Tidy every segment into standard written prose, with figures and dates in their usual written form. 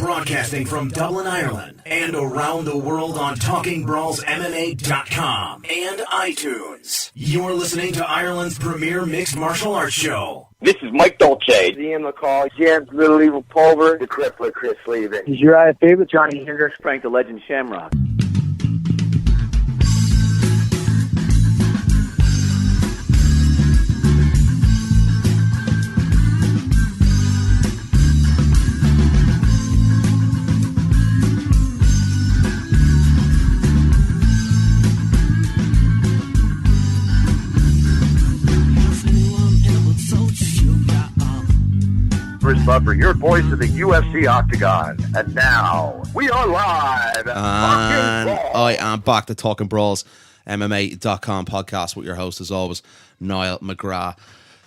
Broadcasting from Dublin, Ireland, and around the world on Talkingbrawls and iTunes. You're listening to Ireland's premier mixed martial arts show. This is Mike Dolce. Ian McCall, James Little Evil Pulver, the Crippler Chris Levin. Is your favorite Johnny Hendricks, Frank the Legend Shamrock. Buffer, your voice of the UFC Octagon. And now, we are live. And I am back to Talkingbrawls, MMA.com podcast with your host, as always, Niall McGrath.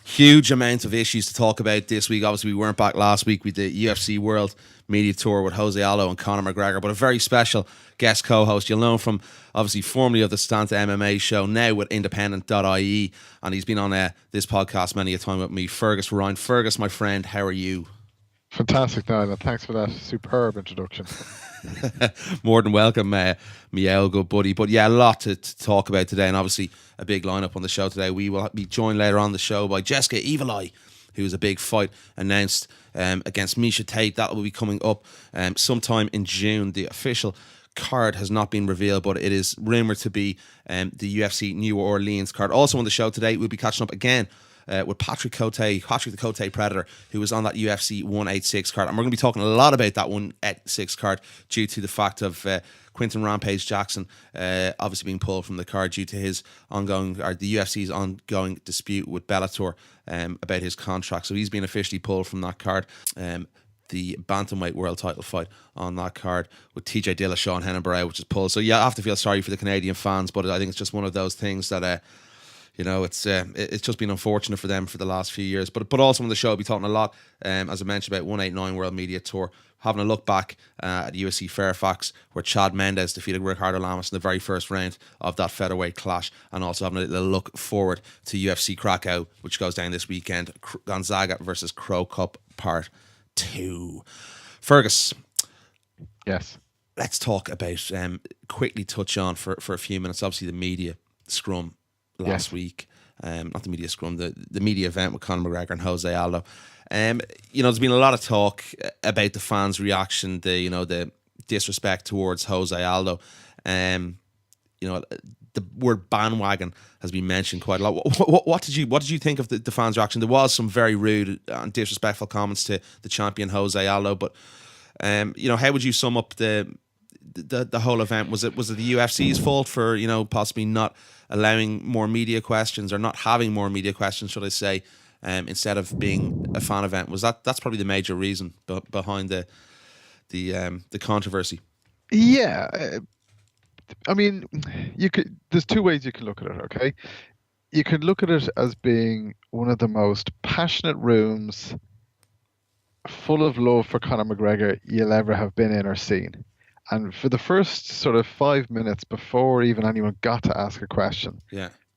Huge amount of issues to talk about this week. Obviously, we weren't back last week with the UFC World Media Tour with Jose Aldo and Conor McGregor, but a very special guest co-host. You'll know him from, obviously, formerly of the Stanta MMA show, now with Independent.ie, and he's been on this podcast many a time with me, Gus Ryan. Gus, my friend, how are you? Fantastic, Niall. Thanks for that superb introduction. More than welcome, Miel, good buddy. But yeah, a lot to talk about today, and obviously a big lineup on the show today. We will be joined later on the show by Jessica Evil Eye, who's a big fight announced against Miesha Tate. That will be coming up sometime in June. The official card has not been revealed, but it is rumoured to be the UFC New Orleans card. Also on the show today, we'll be catching up again with Patrick the Cote Predator, who was on that UFC 186 card. And we're going to be talking a lot about that 186 card due to the fact of Quinton Rampage Jackson obviously being pulled from the card due to his the UFC's ongoing dispute with Bellator about his contract. So he's been officially pulled from that card. The bantamweight world title fight on that card with TJ Dillashaw and Henan Barrera, which is pulled. So yeah, I have to feel sorry for the Canadian fans, but I think it's just one of those things that it's just been unfortunate for them for the last few years. But also on the show, I'll be talking a lot, as I mentioned, about 189 World Media Tour, having a look back at UFC Fairfax, where Chad Mendes defeated Ricardo Lamas in the very first round of that featherweight clash, and also having a little look forward to UFC Krakow, which goes down this weekend, Gonzaga versus Crow Cup Part 2. Fergus. Yes. Let's talk about, quickly touch on for a few minutes, obviously the media scrum last week, not the media scrum, the media event with Conor McGregor and Jose Aldo. There's been a lot of talk about the fans' reaction, the disrespect towards Jose Aldo. The word bandwagon has been mentioned quite a lot. What did you think of the fans' reaction? There was some very rude and disrespectful comments to the champion Jose Aldo, but how would you sum up the whole event? Was it the UFC's fault for possibly not allowing more media questions, or not having more media questions, should I say, instead of being a fan event? That's probably the major reason behind the controversy? Yeah, I mean, there's two ways you can look at it. Okay, you can look at it as being one of the most passionate rooms, full of love for Conor McGregor, you'll ever have been in or seen. And for the first sort of 5 minutes before even anyone got to ask a question,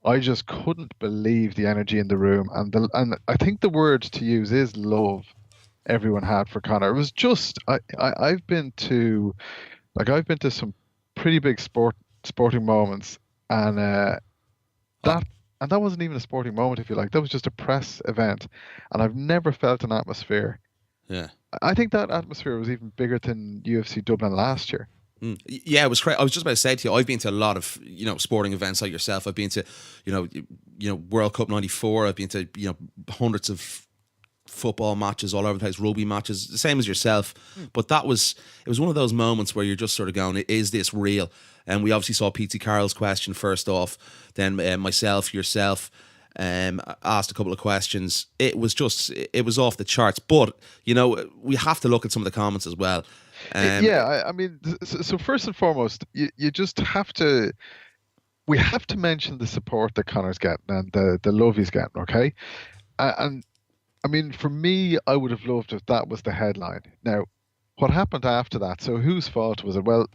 I just couldn't believe the energy in the room. And I think the word to use is love everyone had for Conor. It was just, I've been to some pretty big sporting moments, and that wasn't even a sporting moment, if you like. That was just a press event, and I've never felt an atmosphere. Yeah. I think that atmosphere was even bigger than UFC Dublin last year. Yeah, it was crazy. I was just about to say to you, I've been to a lot of sporting events like yourself. I've been to World Cup '94. I've been to hundreds of football matches all over the place, rugby matches, the same as yourself. But it was one of those moments where you're just sort of going, is this real? And we obviously saw P.T. Carroll's question first off, then myself, yourself. Asked a couple of questions. It was off the charts. But we have to look at some of the comments as well. I mean, so first and foremost, you just have to. We have to mention the support that Conor's getting and the love he's getting. Okay, and I mean, for me, I would have loved if that was the headline. Now, what happened after that? So whose fault was it? Well,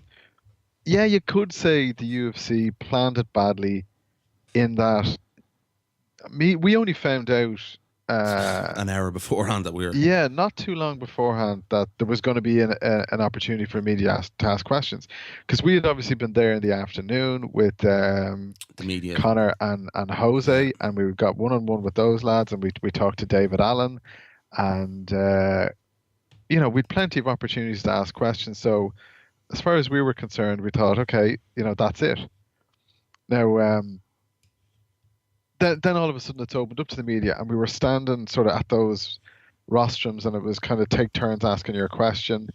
yeah, you could say the UFC planned it badly, in that we only found out an hour beforehand that we were. Yeah, not too long beforehand that there was going to be an opportunity for me to ask questions, because we had obviously been there in the afternoon with The media. Connor and Jose, and we got one-on-one with those lads, and we talked to David Allen, and we'd plenty of opportunities to ask questions. So as far as we were concerned, we thought, okay, that's it. Now, then all of a sudden it's opened up to the media, and we were standing sort of at those rostrums, and it was kind of take turns asking your question,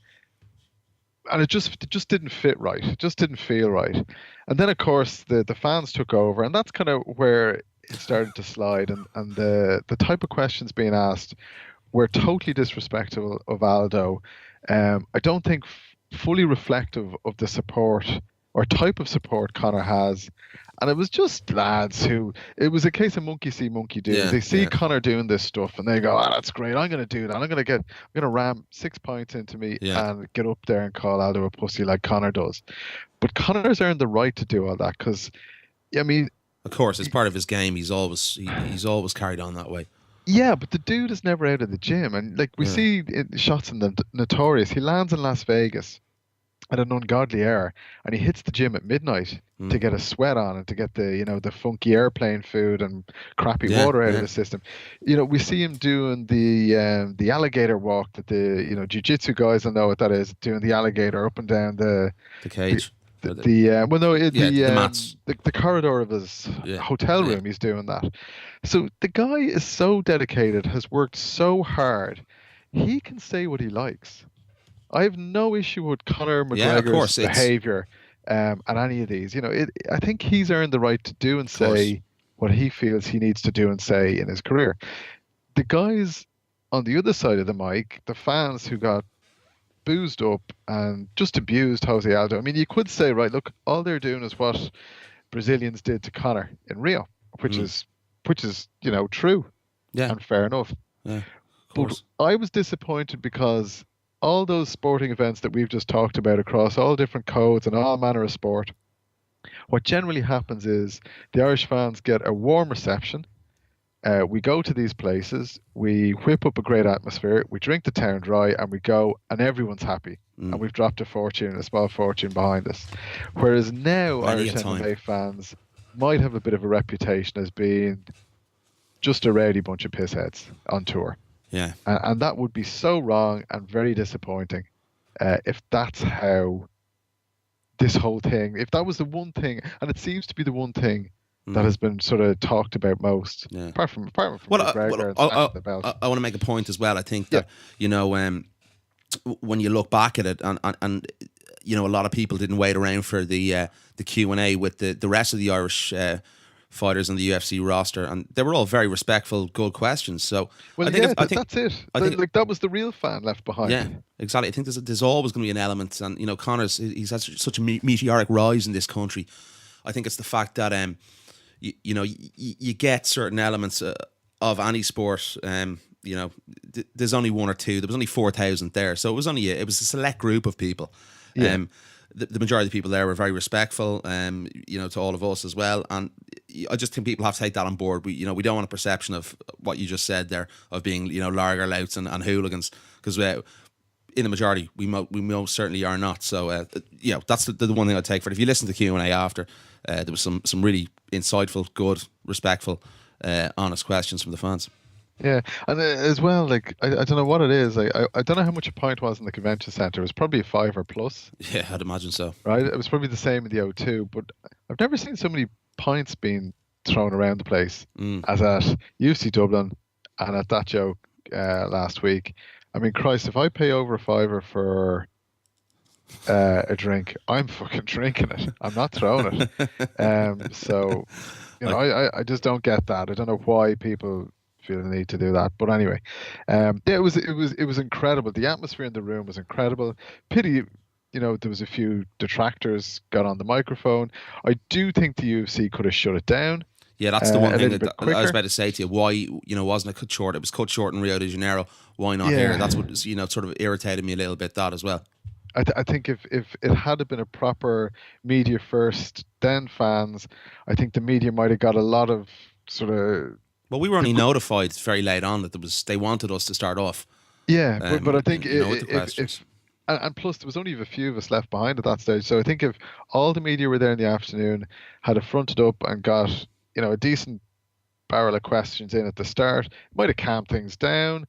and it just didn't fit right. It just didn't feel right. And then of course the fans took over, and that's kind of where it started to slide, and the type of questions being asked were totally disrespectful of Aldo. I don't think fully reflective of the support or type of support Conor has. And it was just lads it was a case of monkey see, monkey do. They see Conor doing this stuff and they go, that's great, I'm going to do that. I'm going to ram 6 points into me and get up there and call Aldo a pussy like Conor does. But Conor's earned the right to do all that because, I mean... Of course, it's part of his game. He's always carried on that way. Yeah, but the dude is never out of the gym. And like we see shots in the Notorious, he lands in Las Vegas at an ungodly hour, and he hits the gym at midnight to get a sweat on and to get the funky airplane food and crappy water out of the system. We see him doing the alligator walk that the jiu-jitsu guys will know what that is, doing the alligator up and down the cage. The mats. The corridor of his hotel room. He's doing that. So the guy is so dedicated, has worked so hard. He can say what he likes. I have no issue with Conor McGregor's behavior and any of these. I think he's earned the right to do and say what he feels he needs to do and say in his career. The guys on the other side of the mic, the fans who got boozed up and just abused Jose Aldo. I mean, you could say, right, look, all they're doing is what Brazilians did to Conor in Rio, which is true and fair enough. Yeah, but I was disappointed because all those sporting events that we've just talked about across all different codes and all manner of sport, what generally happens is the Irish fans get a warm reception. We go to these places, we whip up a great atmosphere, we drink the town dry, and we go, and everyone's happy. And we've dropped a small fortune behind us. Whereas now Irish MMA fans might have a bit of a reputation as being just a rowdy bunch of pissheads on tour. Yeah. And that would be so wrong and very disappointing if that's how this whole thing, if that was the one thing, and it seems to be the one thing that has been sort of talked about most, apart from McGregor and the belt. I want to make a point as well. I think that, when you look back at it, and a lot of people didn't wait around for the Q&A with the rest of the Irish fighters on the UFC roster, and they were all very respectful, good questions. So I think that's it. I think that was the real fan left behind. Yeah, exactly. I think there's always going to be an element, and he's had such a meteoric rise in this country. I think it's the fact that you get certain elements of any sport. There's only one or two. There was only 4,000 there, so it was a select group of people. Yeah. The majority of the people there were very respectful, to all of us as well. And I just think people have to take that on board. We don't want a perception of what you just said there of being, lager louts and hooligans, because in the majority we most certainly are not. So that's the one thing I'd take for it. If you listen to Q&A after, there was some really insightful, good, respectful, honest questions from the fans. Yeah, and as well, like I don't know what it is. I don't know how much a pint was in the convention centre. It was probably a 5 or plus. Yeah, I'd imagine so. Right, it was probably the same in the O2, but I've never seen so many pints being thrown around the place as at UFC Dublin and at that joke last week. I mean, Christ, if I pay over $5 for a drink, I'm fucking drinking it. I'm not throwing it. So, I just don't get that. I don't know why people feel the need to do that, but anyway, it was incredible. The atmosphere in the room was incredible. Pity, there was a few detractors got on the microphone. I do think the UFC could have shut it down. Yeah, that's the one thing that I was about to say to you. Why, wasn't it cut short? It was cut short in Rio de Janeiro. Why not here? That's what sort of irritated me a little bit. That as well. I think if it had been a proper media first, then fans, I think the media might have got a lot of sort of Well, we were only notified very late on that they wanted us to start off. Yeah, but I think if and plus there was only a few of us left behind at that stage. So I think if all the media were there in the afternoon, had it fronted up and got a decent barrel of questions in at the start, it might have calmed things down.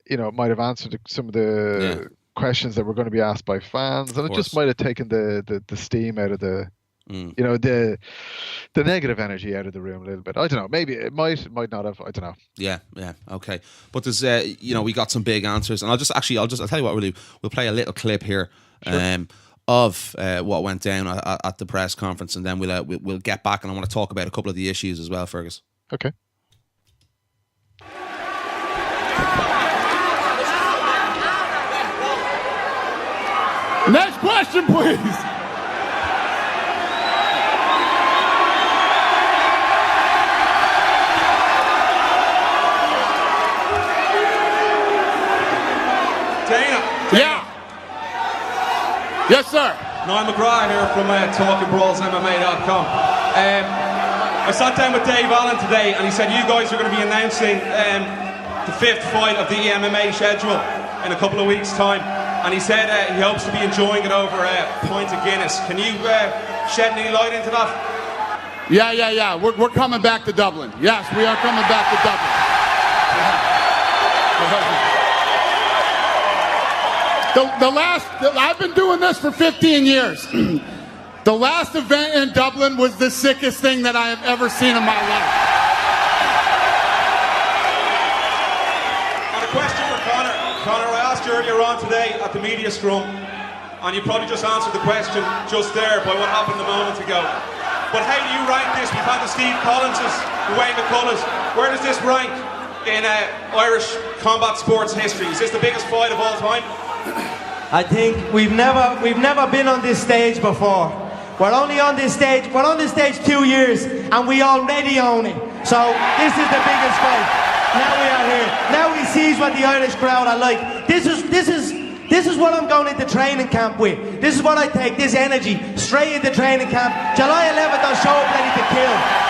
It might have answered some of the questions that were going to be asked by fans, and it just might have taken the steam out of the the negative energy out of the room a little bit. I don't know. Maybe it might not have. I don't know. Yeah. Okay. But there's we got some big answers, and I'll tell you what we'll do. We'll play a little clip here. Sure. Of what went down at the press conference, and then we'll get back, and I want to talk about a couple of the issues as well, Fergus. Okay. Next question, please. Dana. Yeah. Yes, sir. Niall McGrath here from Talkingbrawls, MMA.com. I sat down with Dave Allen today, and he said you guys are going to be announcing the 5th fight of the MMA schedule in a couple of weeks' time. And he said he hopes to be enjoying it over a pint of Guinness. Can you shed any light into that? Yeah. We're coming back to Dublin. Yes, we are coming back to Dublin. I've been doing this for 15 years. The last event in Dublin was the sickest thing that I have ever seen in my life. And a question for Conor. Conor, I asked you earlier on today at the media scrum, and you probably just answered the question just there by what happened a moment ago. But how do you rank this? We've had the Steve Collinses, the Wayne McCulloughs. Where does this rank in Irish combat sports history? Is this the biggest fight of all time? I think we've never been on this stage before. We're only on this stage. We're on this stage 2 years, and we already own it. So this is the biggest fight. Now we are here. Now we see what the Irish crowd are like. This is what I'm going into training camp with. This is what I take. This energy straight into training camp. July 11th, I'll show up ready to kill.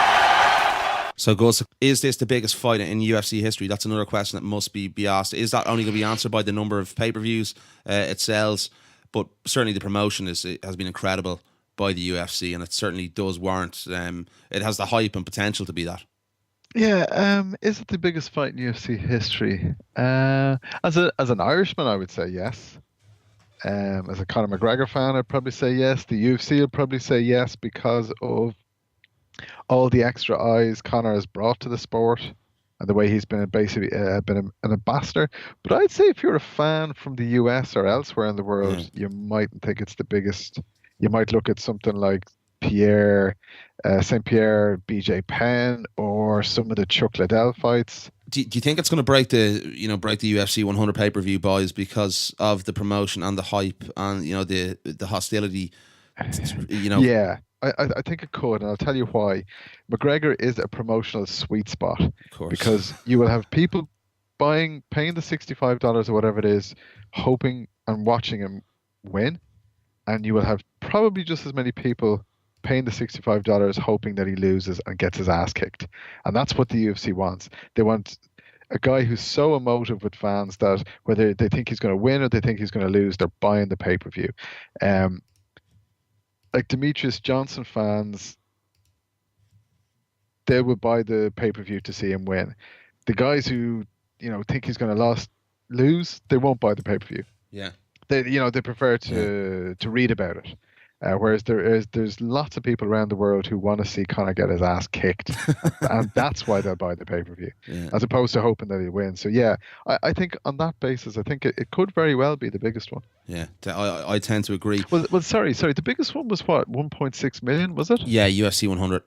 So, Gus, is this the biggest fight in UFC history? That's another question that must be asked. Is that only going to be answered by the number of pay-per-views it sells? But certainly the promotion has been incredible by the UFC, and it certainly does warrant. It has the hype and potential to be that. Yeah, is it the biggest fight in UFC history? As an Irishman, I would say yes. As a Conor McGregor fan, I'd probably say yes. The UFC would probably say yes because of all the extra eyes Conor has brought to the sport and the way he's been basically been an ambassador. But I'd say if you're a fan from the US or elsewhere in the world, you mightn't think it's the biggest. You might look at something like St. Pierre, BJ Penn, or some of the Chuck Liddell fights. Do you think it's going to break the UFC 100 pay-per-view buys because of the promotion and the hype and the hostility? Yeah. I think it could, and I'll tell you why. McGregor is a promotional sweet spot, of course, because you will have people paying the $65 or whatever it is, hoping and watching him win, and you will have probably just as many people paying the $65 hoping that he loses and gets his ass kicked. And that's what the UFC wants. They want a guy who's so emotive with fans that whether they think he's going to win or they think he's going to lose, they're buying the pay-per-view. Like Demetrius Johnson fans, they would buy the pay-per-view to see him win. The guys who think he's going to lose, they won't buy the pay-per-view. Yeah, they prefer to read about it. Whereas there's lots of people around the world who want to see Conor get his ass kicked, and that's why they'll buy the pay-per-view, as opposed to hoping that he'll win. So yeah, I think on that basis, I think it could very well be the biggest one. Yeah, I tend to agree. Well, sorry, the biggest one was what, 1.6 million, was it? Yeah, UFC 100.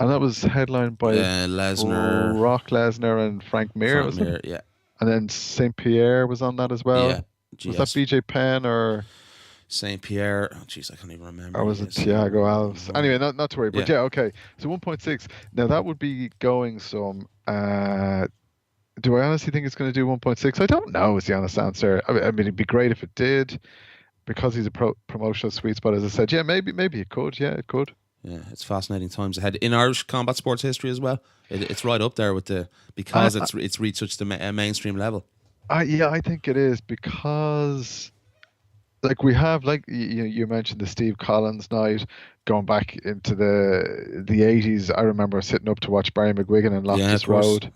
And that was headlined by Lesnar, Brock Lesnar, and Frank Mir, wasn't it? Yeah. And then St. Pierre was on that as well. Yeah. Was that BJ Penn or St. Pierre? Oh, jeez, I can't even remember. Or was it Thiago Alves? Anyway, not to worry. But yeah, okay. So 1.6. Now that would be going some. Do I honestly think it's going to do 1.6? I don't know. Is the honest answer. I mean, it'd be great if it did, because he's a promotional sweet spot. As I said, yeah, maybe it could. Yeah, it could. Yeah, it's fascinating times ahead in Irish combat sports history as well. It's right up there with because it's reached such the mainstream level. I think it is because, like, we have, like you mentioned, the Steve Collins night going back into the 80s. I remember sitting up to watch Barry McGuigan and Loftus Road.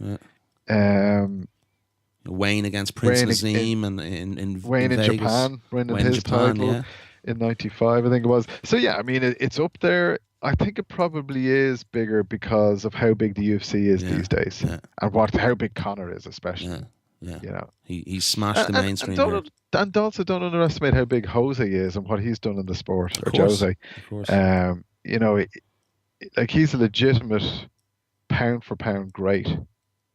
Yeah. Wayne against Prince Nazim and in Wayne in Vegas. Japan winning Wayne his title in '95, I think it was. So yeah, I mean, it's up there. I think it probably is bigger because of how big the UFC is these days, and how big Conor is, especially. Yeah. You know, he smashed the mainstream. And also don't underestimate how big Jose is and what he's done in the sport. Jose. Of course. You know, like, he's a legitimate pound for pound great.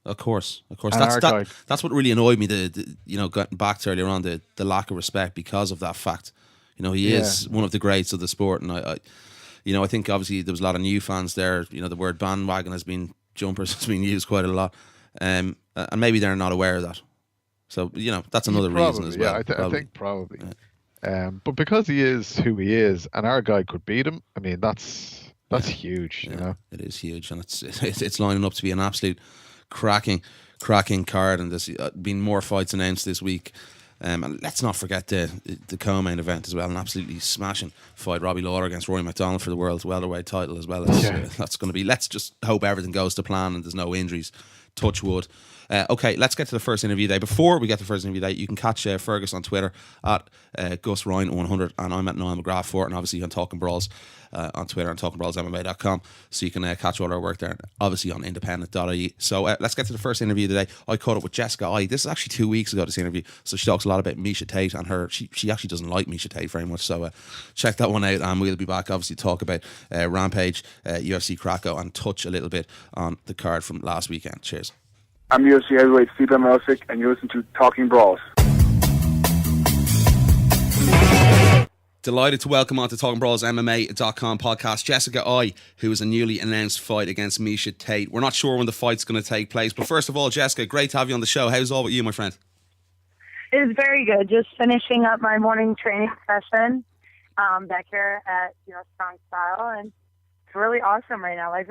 Of course. That's what really annoyed me. Getting back to earlier on, the lack of respect because of that fact. You know, he is one of the greats of the sport, and I think obviously there was a lot of new fans there. You know, the word bandwagon has been used quite a lot, and maybe they're not aware of that. So that's another reason as well. I think probably. Yeah. But because he is who he is, and our guy could beat him, I mean that's huge. You know, it is huge, and it's lining up to be an absolute cracking card, and there's been more fights announced this week. And let's not forget the co-main event as well, an absolutely smashing fight. Robbie Lawler against Rory McDonald for the world welterweight title as well. That's going to be. Let's just hope everything goes to plan and there's no injuries. Touch wood. Okay, let's get to the first interview day. Before we get to the first interview day, you can catch Fergus on Twitter at Gus Ryan 100, and I'm at Niall McGrath 4, and obviously on Talkingbrawls on Twitter and Talkingbrawls.MMA.com, so you can catch all our work there, obviously on Independent.ie. So let's get to the first interview today. I caught up with Jessica I. This is actually 2 weeks ago, this interview, so she talks a lot about Miesha Tate and her. She actually doesn't like Miesha Tate very much, so check that one out, and we'll be back obviously to talk about Rampage, UFC Krakow, and touch a little bit on the card from last weekend. Cheers. I'm UFC heavyweight Steve Miesha, and you're listening to Talking Brawls. Delighted to welcome on to Talkingbrawls MMA.com podcast Jessica I, who is a newly announced fight against Miesha Tate. We're not sure when the fight's going to take place, but first of all, Jessica, great to have you on the show. How's all with you, my friend? It is very good. Just finishing up my morning training session back here at Strong Style, and it's really awesome right now. Life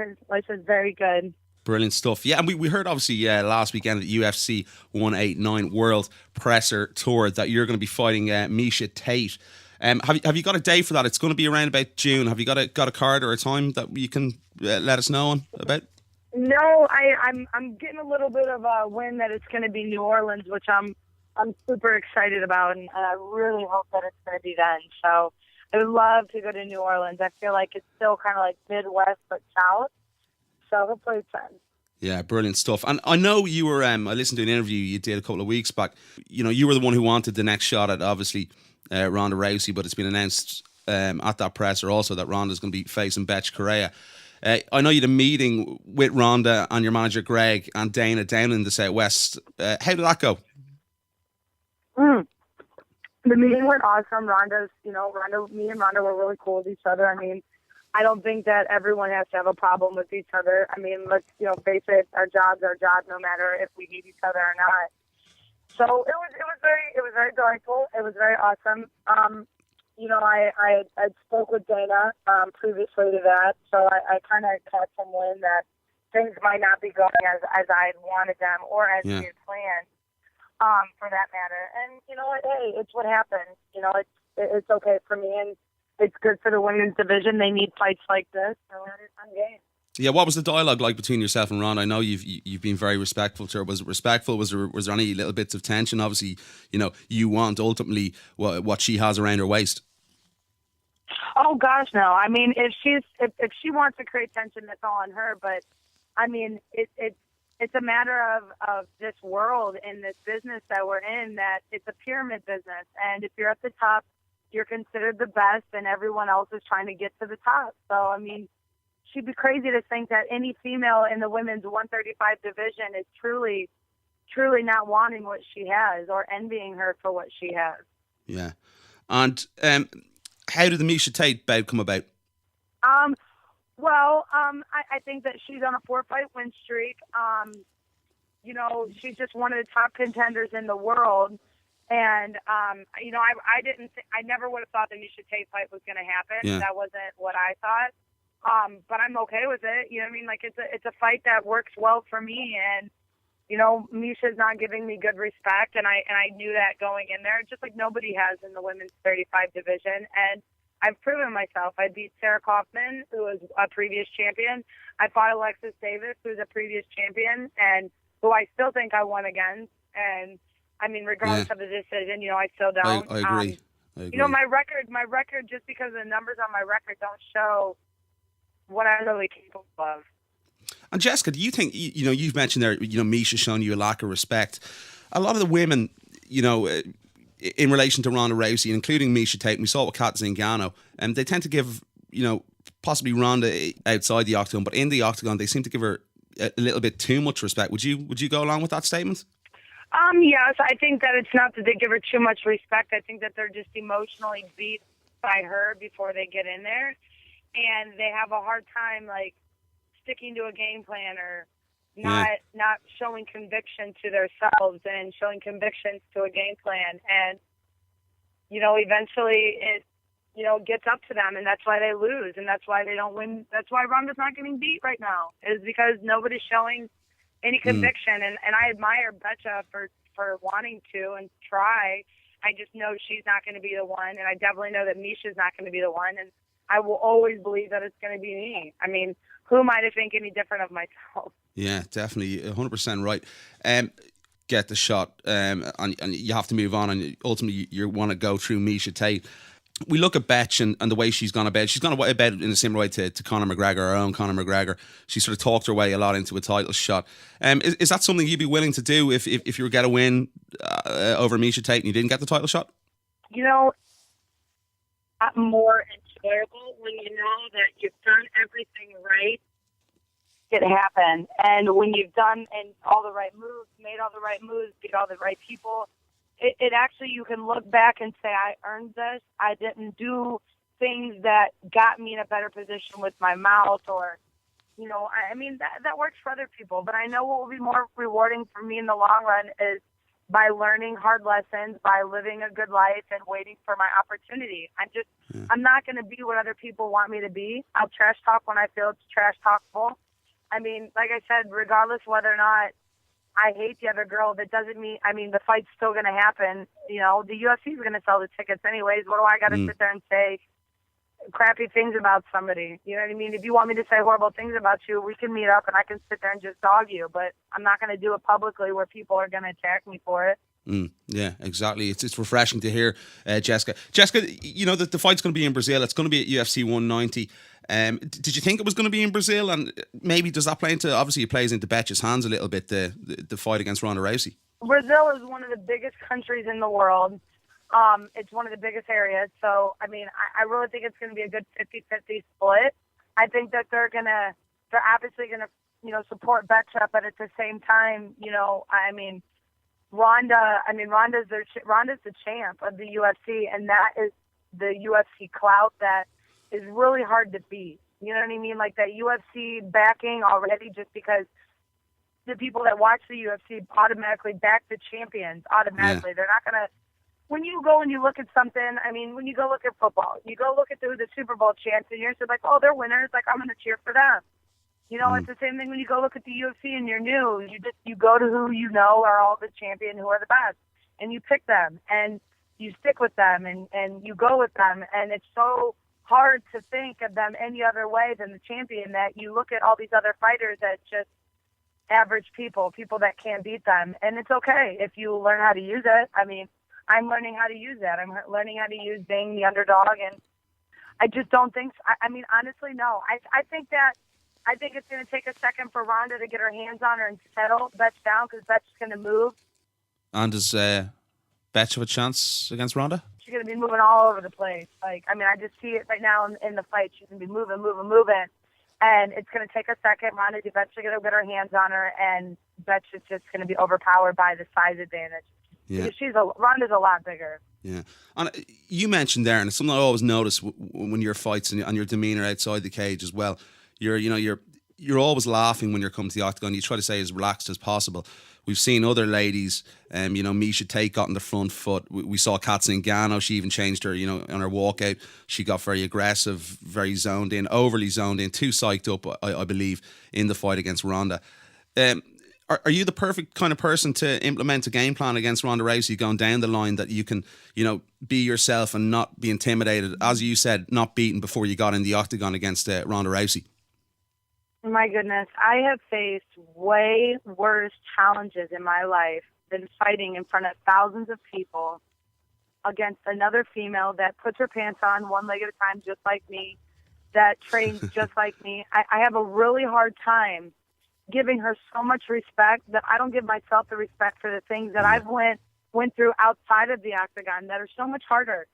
is very good. Brilliant stuff. Yeah, and we heard obviously last weekend at UFC 189 World Presser Tour that you're going to be fighting Miesha Tate. Have you got a day for that? It's going to be around about June. Have you got a card or a time that you can let us know about? No, I'm getting a little bit of a win that it's going to be New Orleans, which I'm super excited about, and I really hope that it's going to be then. So I would love to go to New Orleans. I feel like it's still kind of like Midwest but South. So hopefully it's fun. Yeah, brilliant stuff. And I know you were, I listened to an interview you did a couple of weeks back. You were the one who wanted the next shot at, obviously, Ronda Rousey, but it's been announced at that presser also that Ronda's going to be facing Betch Correa. I know you had a meeting with Ronda and your manager Greg and Dana down in the Southwest. How did that go? The meeting went awesome. Me and Ronda were really cool with each other. I mean, I don't think that everyone has to have a problem with each other. I mean, let's face it, our jobs, no matter if we hate each other or not. So it was very delightful. It was very awesome. I spoke with Dana previously to that, so I kind of caught some wind that things might not be going as I had wanted them or as we had planned, for that matter. And hey, it's what happens. It's okay for me, and it's good for the women's division. They need fights like this, so I'm game. Yeah, what was the dialogue like between yourself and Ronda? I know you've been very respectful to her. Was it respectful? Was there any little bits of tension? Obviously, you want ultimately what she has around her waist. Oh gosh, no. I mean, if she wants to create tension, that's all on her. But I mean, it's a matter of this world and this business that we're in. That it's a pyramid business, and if you're at the top, you're considered the best, and everyone else is trying to get to the top. So I mean, she'd be crazy to think that any female in the women's 135 division is truly not wanting what she has or envying her for what she has. Yeah. And how did the Miesha Tate bout come about? I think that she's on a 4-fight win streak. She's just one of the top contenders in the world. And, I never would have thought the Miesha Tate fight was going to happen. Yeah. That wasn't what I thought. But I'm okay with it. You know what I mean? Like, it's a fight that works well for me, and you know, Miesha's not giving me good respect, and I knew that going in there, just like nobody has in the women's 35 division. And I've proven myself. I beat Sarah Kaufman, who was a previous champion. I fought Alexis Davis, who's a previous champion, and who I still think I won against. And I mean, regardless of the decision, you know, I still don't. I agree. You know, my record, just because the numbers on my record don't show what I'm really capable of. And Jessica, do you think, you know, you've mentioned there, you know, Miesha showing you a lack of respect. A lot of the women, you know, in relation to Ronda Rousey, including Miesha Tate, we saw it with Kat Zingano, and they tend to give, you know, possibly Ronda outside the octagon, but in the octagon, they seem to give her a little bit too much respect. Would you go along with that statement? Yes, I think that it's not that they give her too much respect. I think that they're just emotionally beat by her before they get in there, and they have a hard time, like, sticking to a game plan or not showing conviction to themselves and showing convictions to a game plan. And, you know, eventually it, you know, gets up to them, and that's why they lose, and that's why they don't win. That's why Ronda's not getting beat right now, is because nobody's showing any conviction. And I admire Betcha for wanting to and try. I just know she's not going to be the one, and I definitely know that Miesha's not going to be the one, and I will always believe that it's going to be me. I mean, who am I to think any different of myself? Yeah, definitely, 100% right. Get the shot, and you have to move on, and ultimately you want to go through Miesha Tate. We look at Betch and the way she's gone about. She's gone about in a similar way to Conor McGregor, our own Conor McGregor. She sort of talked her way a lot into a title shot. Is that something you'd be willing to do if you were get a win over Miesha Tate and you didn't get the title shot? You know, more enjoyable when you know that you've done everything right. It happened, and when you've done all the right moves, made all the right moves, beat all the right people. It actually, you can look back and say, I earned this. I didn't do things that got me in a better position with my mouth or, you know, I mean, that works for other people. But I know what will be more rewarding for me in the long run is by learning hard lessons, by living a good life and waiting for my opportunity. I'm not going to be what other people want me to be. I'll trash talk when I feel it's trash talkable. I mean, like I said, regardless whether or not I hate the other girl, that doesn't mean, I mean, the fight's still going to happen. You know, the UFC is going to sell the tickets anyways. What do I got to sit there and say crappy things about somebody? You know what I mean? If you want me to say horrible things about you, we can meet up and I can sit there and just dog you. But I'm not going to do it publicly where people are going to attack me for it. Yeah, exactly. It's refreshing to hear, Jessica. Jessica, you know that the fight's going to be in Brazil. It's going to be at UFC 190. Did you think it was going to be in Brazil? And maybe does that play into, obviously it plays into Betch's hands a little bit, the fight against Ronda Rousey? Brazil is one of the biggest countries in the world. It's one of the biggest areas. So, I mean, I really think it's going to be a good 50-50 split. I think that they're obviously going to, you know, support Betcha, but at the same time, you know, Ronda's the champ of the UFC, and that is the UFC clout that is really hard to beat. You know what I mean? Like that UFC backing already, just because the people that watch the UFC automatically back the champions automatically. Yeah. They're not going to, when you go and you look at something, I mean, when you go look at football, you go look at who the Super Bowl champs, and you're just like, oh, they're winners. Like, I'm going to cheer for them. You know, it's the same thing when you go look at the UFC and you're new. You go to who you know are all the champion, who are the best, and you pick them and you stick with them and you go with them. And it's so hard to think of them any other way than the champion, that you look at all these other fighters as just average people that can't beat them. And it's okay if you learn how to use it. I mean, I'm learning how to use that. I'm learning how to use being the underdog, and I just don't think. I mean, honestly, no. I think it's going to take a second for Ronda to get her hands on her and settle Betch down, because Betch is going to move. And does Betch have a chance against Ronda? She's going to be moving all over the place. Like, I mean, I just see it right now in the fight. She's going to be moving. And it's going to take a second. Ronda's eventually going to get her hands on her, and Betch is just going to be overpowered by the size advantage. Yeah. Because Ronda's a lot bigger. Yeah. And you mentioned there, and it's something I always notice when you're fights and your demeanour outside the cage as well. You're always laughing when you're coming to the octagon. You try to stay as relaxed as possible. we've seen other ladies, Miesha Tate got in the front foot. We saw Kat Zingano, she even changed her, on her walkout. She got very aggressive, very zoned in, overly zoned in, too psyched up, I believe, in the fight against Ronda. Are you the perfect kind of person to implement a game plan against Ronda Rousey going down the line that you can, be yourself and not be intimidated? As you said, not beaten before you got in the octagon against Ronda Rousey. My goodness, I have faced way worse challenges in my life than fighting in front of thousands of people against another female that puts her pants on one leg at a time just like me, that trains just like me. I have a really hard time giving her so much respect that I don't give myself the respect for the things that I've went through outside of the octagon that are so much harder.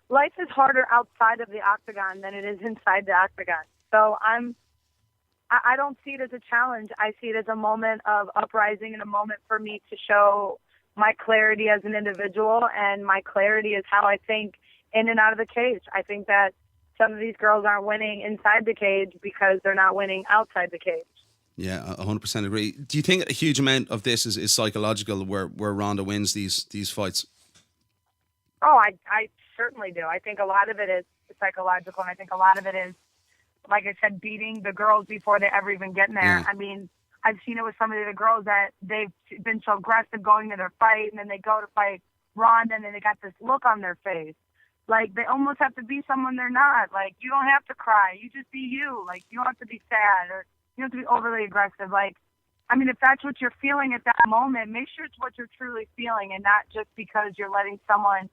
Life is harder outside of the octagon than it is inside the octagon. So I don't see it as a challenge. I see it as a moment of uprising and a moment for me to show my clarity as an individual, and my clarity is how I think in and out of the cage. I think that some of these girls aren't winning inside the cage because they're not winning outside the cage. Yeah, 100% agree. Do you think a huge amount of this is psychological, where Ronda wins these fights? Oh, I certainly do. I think a lot of it is psychological, and I think a lot of it is, like I said, beating the girls before they ever even get in there. Yeah. I mean, I've seen it with some of the girls that they've been so aggressive going to their fight, and then they go to fight Ronda, and then they got this look on their face. Like, they almost have to be someone they're not. Like, you don't have to cry. You just be you. Like, you don't have to be sad, or you don't have to be overly aggressive. Like, I mean, if that's what you're feeling at that moment, make sure it's what you're truly feeling, and not just because you're letting someone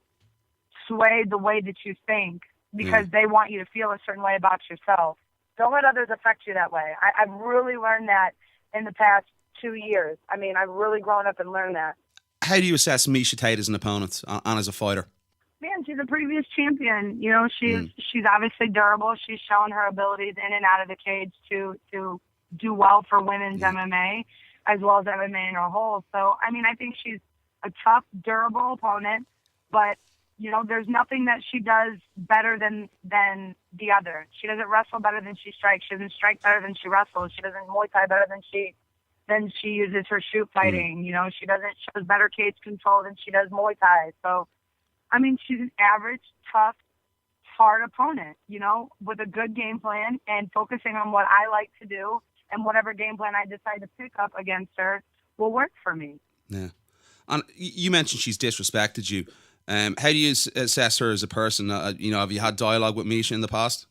sway the way that you think because they want you to feel a certain way about yourself. Don't let others affect you that way. I've really learned that in the past 2 years. I mean, I've really grown up and learned that. How do you assess Miesha Tate as an opponent and as a fighter? Man, she's a previous champion. She's obviously durable. She's shown her abilities in and out of the cage to do well for women's MMA as well as MMA in a whole. So, I mean, I think she's a tough, durable opponent, but there's nothing that she does better than the other. She doesn't wrestle better than she strikes. She doesn't strike better than she wrestles. She doesn't Muay Thai better than she uses her shoot fighting. She shows better cage control than she does Muay Thai. So, I mean, she's an average, tough, hard opponent, with a good game plan and focusing on what I like to do, and whatever game plan I decide to pick up against her will work for me. Yeah. And you mentioned she's disrespected you. How do you assess her as a person? Have you had dialogue with Miesha in the past?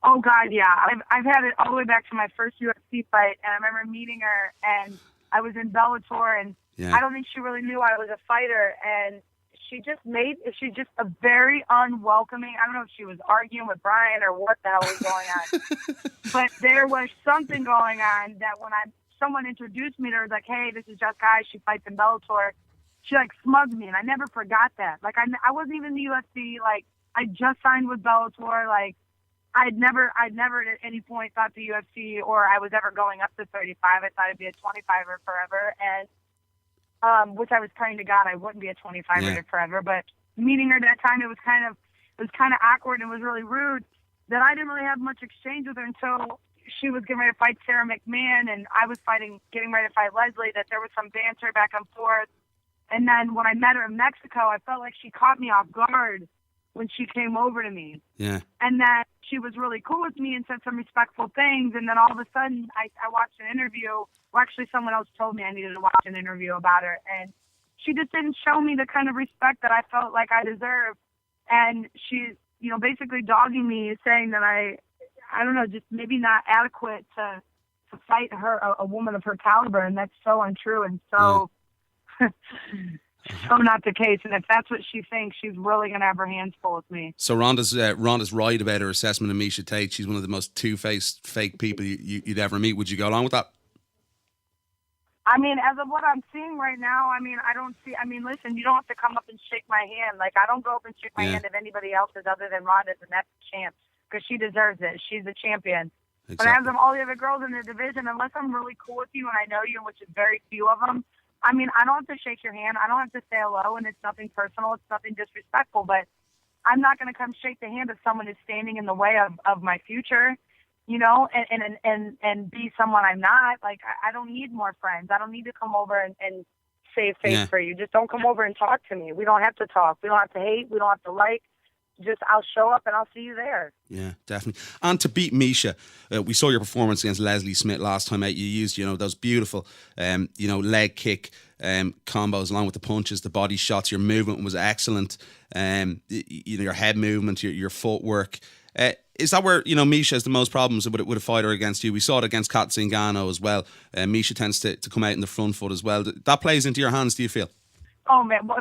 Oh, God, yeah. I've had it all the way back to my first UFC fight, and I remember meeting her, and I was in Bellator, and I don't think she really knew I was a fighter, and she's just a very unwelcoming. I don't know if she was arguing with Brian or what the hell was going on, but there was something going on that when someone introduced me to her, like, hey, this is Jessica, she fights in Bellator. She smugged me, and I never forgot that. Like, I wasn't even in the UFC. Like, I just signed with Bellator. Like, I'd never at any point thought the UFC or I was ever going up to 35. I thought I'd be a 25er forever, and which I was praying to God I wouldn't be a 25er forever. But meeting her at that time, it was kind of awkward and was really rude that I didn't really have much exchange with her until she was getting ready to fight Sarah McMahon, and I was getting ready to fight Leslie. That there was some banter back and forth. And then when I met her in Mexico, I felt like she caught me off guard when she came over to me. Yeah. And that she was really cool with me and said some respectful things. And then all of a sudden, I watched an interview. Well, actually, someone else told me I needed to watch an interview about her. And she just didn't show me the kind of respect that I felt like I deserved. And she's, basically dogging me, saying that I don't know, just maybe not adequate to fight her, a woman of her caliber. And that's so untrue and so... So not the case, and if that's what she thinks, she's really going to have her hands full with me. So Ronda's right about her assessment of Miesha Tate. She's one of the most two-faced, fake people you'd ever meet. Would you go along with that? I mean, as of what I'm seeing right now, listen, you don't have to come up and shake my hand. Like, I don't go up and shake my hand if anybody else's other than Ronda's, and that's the champ, because she deserves it. She's the champion. Exactly. But as of all the other girls in the division, unless I'm really cool with you and I know you, which is very few of them, I mean, I don't have to shake your hand. I don't have to say hello, and it's nothing personal. It's nothing disrespectful, but I'm not going to come shake the hand of someone who's standing in the way of my future. and be someone I'm not. Like, I don't need more friends. I don't need to come over and save face for you. Just don't come over and talk to me. We don't have to talk. We don't have to hate. We don't have to like. Just I'll show up and I'll see you there. Yeah, definitely. And to beat Miesha, we saw your performance against Leslie Smith last time out. You used, those beautiful, leg kick combos along with the punches, the body shots. Your movement was excellent. Your head movement, your footwork. Is that where, Miesha has the most problems with a fighter against you? We saw it against Cote as well. Miesha tends to come out in the front foot as well. That plays into your hands, do you feel? Oh man, well,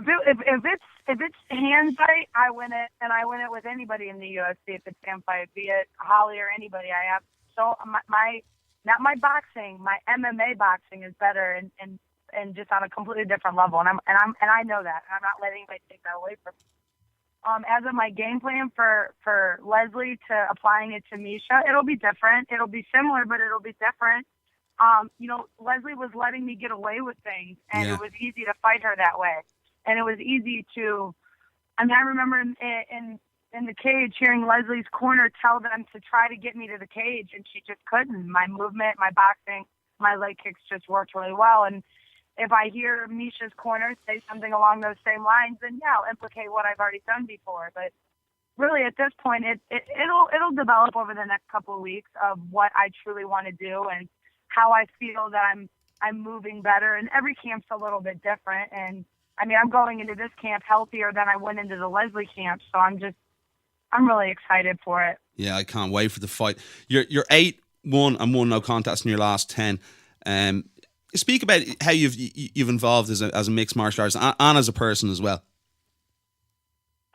if it's hand fight, I win it, and I win it with anybody in the UFC. If it's hand fight, be it Holly or anybody, I have not my boxing, my MMA boxing is better and just on a completely different level, and I know that. I'm not letting anybody take that away from me. As of my game plan for Leslie to applying it to Miesha, it'll be different. It'll be similar, but it'll be different. Leslie was letting me get away with things, and it was easy to fight her that way. And it was easy to, I remember in the cage hearing Leslie's corner tell them to try to get me to the cage, and she just couldn't. My movement, my boxing, my leg kicks just worked really well. And if I hear Miesha's corner say something along those same lines, then I'll implicate what I've already done before. But really, at this point, it'll develop over the next couple of weeks of what I truly want to do and how I feel that I'm moving better. And every camp's a little bit different. And I'm going into this camp healthier than I went into the Leslie camp. So I'm really excited for it. Yeah, I can't wait for the fight. You're 8-1 and 1 no contest in your last 10. Speak about how you've evolved as a mixed martial artist and as a person as well.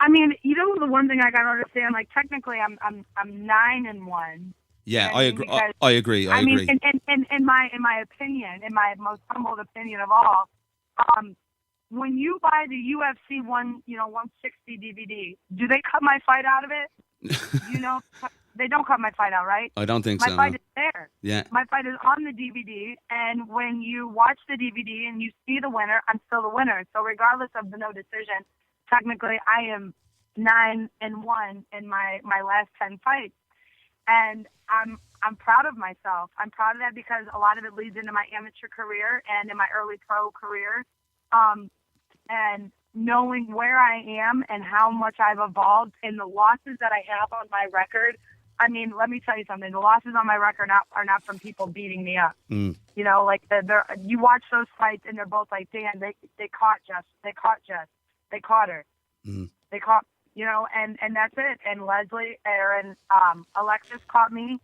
The one thing I gotta understand, like technically I'm 9-1. Yeah, I agree. I agree. I agree. In my opinion, in my most humbled opinion of all, when you buy the UFC 160 DVD, do they cut my fight out of it? They don't cut my fight out, right? I don't think so. My fight is there. Yeah. My fight is on the DVD, and when you watch the DVD and you see the winner, I'm still the winner. So regardless of the no decision, technically I am 9-1 in my last 10 fights. And I'm proud of myself. I'm proud of that because a lot of it leads into my amateur career and in my early pro career. And knowing where I am and how much I've evolved and the losses that I have on my record. Let me tell you something. The losses on my record are not from people beating me up. You watch those fights and they're both like, Dan, they caught Jess. They caught Jess. They caught her. They caught, and that's it. And Leslie and Alexis caught me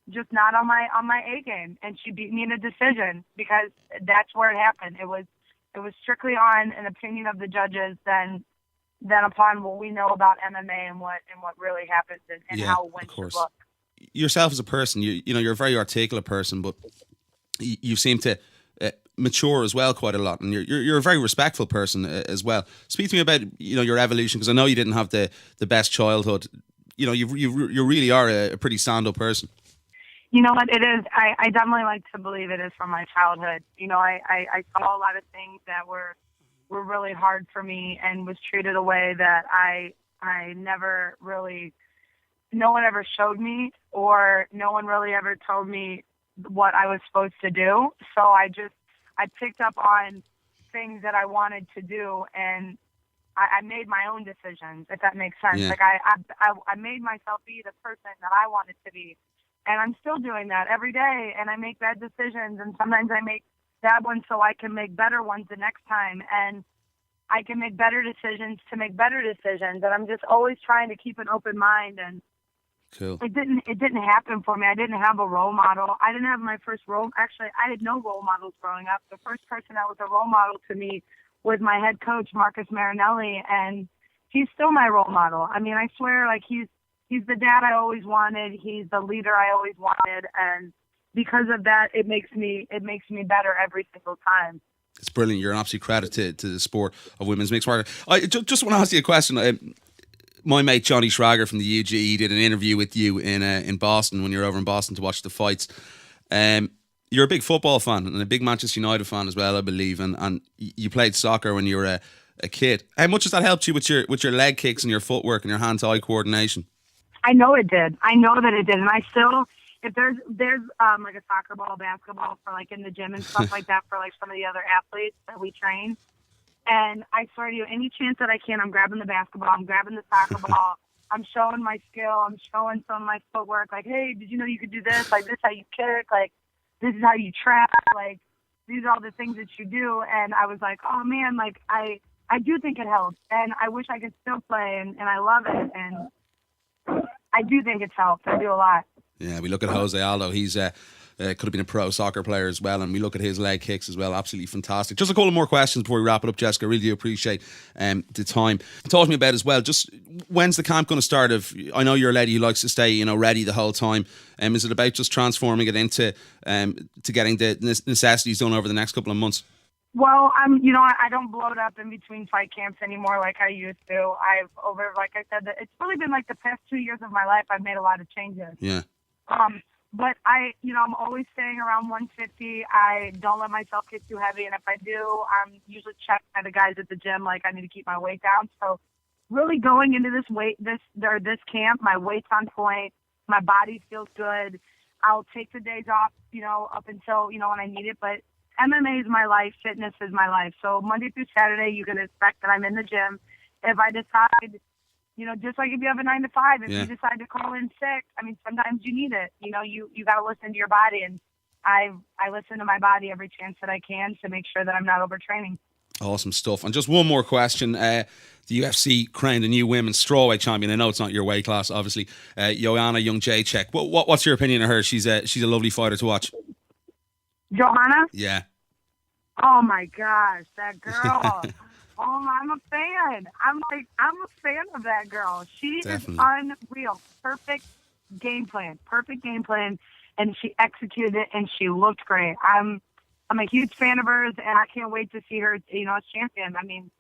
just not on my A game, and she beat me in a decision because that's where it happened. It was strictly on an opinion of the judges than upon what we know about MMA and what really happens and how wins should look. Yourself as a person, you're a very articulate person, but you seem to mature as well quite a lot, and you're a very respectful person as well. Speak to me about your evolution, because I know you didn't have the best childhood. You really are a pretty stand-up person. You know what it is? I definitely like to believe it is from my childhood. I saw a lot of things that were really hard for me and was treated a way that I never really, no one ever showed me, or no one really ever told me what I was supposed to do. So I picked up on things that I wanted to do, and I made my own decisions, if that makes sense. Yeah. Like I made myself be the person that I wanted to be. And I'm still doing that every day, and I make bad decisions, and sometimes I make bad ones so I can make better ones the next time, and I can make better decisions to make better decisions, and I'm just always trying to keep an open mind. And cool. It didn't happen for me. I didn't have a role model. I didn't have my first role. Actually, I had no role models growing up. The first person that was a role model to me was my head coach, Marcus Marinelli, and he's still my role model. I swear, like he's the dad I always wanted. He's the leader I always wanted, and because of that, it makes me better every single time. It's brilliant. You're an absolute credit to the sport of women's mixed martial. I just want to ask you a question. My mate Johnny Schrager from the UGE did an interview with you in Boston when you were over in Boston to watch the fights. You're a big football fan and a big Manchester United fan as well, I believe, and you played soccer when you were a kid. How much has that helped you with your leg kicks and your footwork and your hand-eye coordination? I know it did. I know that it did. And I still, if there's like a soccer ball, basketball for like in the gym and stuff like that for like some of the other athletes that we train. And I swear to you, any chance that I can, I'm grabbing the basketball, I'm grabbing the soccer ball, I'm showing my skill, I'm showing some of my footwork. Like, hey, did you know you could do this? Like, this is how you kick. Like, this is how you trap. Like, these are all the things that you do. And I was like, oh man, like I do think it helps, and I wish I could still play, and I love it, and I do think it's helped. I do a lot. Yeah, we look at Jose Aldo. He's could have been a pro soccer player as well, and we look at his leg kicks as well. Absolutely fantastic. Just a couple more questions before we wrap it up, Jessica. I really do appreciate the time. Talk to me about as well, just when's the camp going to start? I know you're a lady who likes to stay, ready the whole time. Is it about just transforming it into to getting the necessities done over the next couple of months? Well, I don't bloat up in between fight camps anymore like I used to. Like I said, it's really been like the past 2 years of my life, I've made a lot of changes. Yeah. But I'm always staying around 150. I don't let myself get too heavy, and if I do, I'm usually checked by the guys at the gym, like I need to keep my weight down. So really going into this camp, my weight's on point, my body feels good. I'll take the days off, up until, when I need it, but MMA is my life. Fitness is my life. So Monday through Saturday, you can expect that I'm in the gym. If I decide, just like if you have a 9 to 5, if you decide to call in sick, sometimes you need it. You got to listen to your body, and I listen to my body every chance that I can to make sure that I'm not overtraining. Awesome stuff. And just one more question. The UFC crowned a new women's strawweight champion. I know it's not your weight class, obviously. Joanna Jędrzejczyk. What's your opinion of her? She's a lovely fighter to watch. Johanna? Yeah. Oh my gosh, that girl. I'm a fan. I'm a fan of that girl. She Definitely. Is unreal. Perfect game plan. And she executed it, and she looked great. I'm a huge fan of hers, and I can't wait to see her, as champion.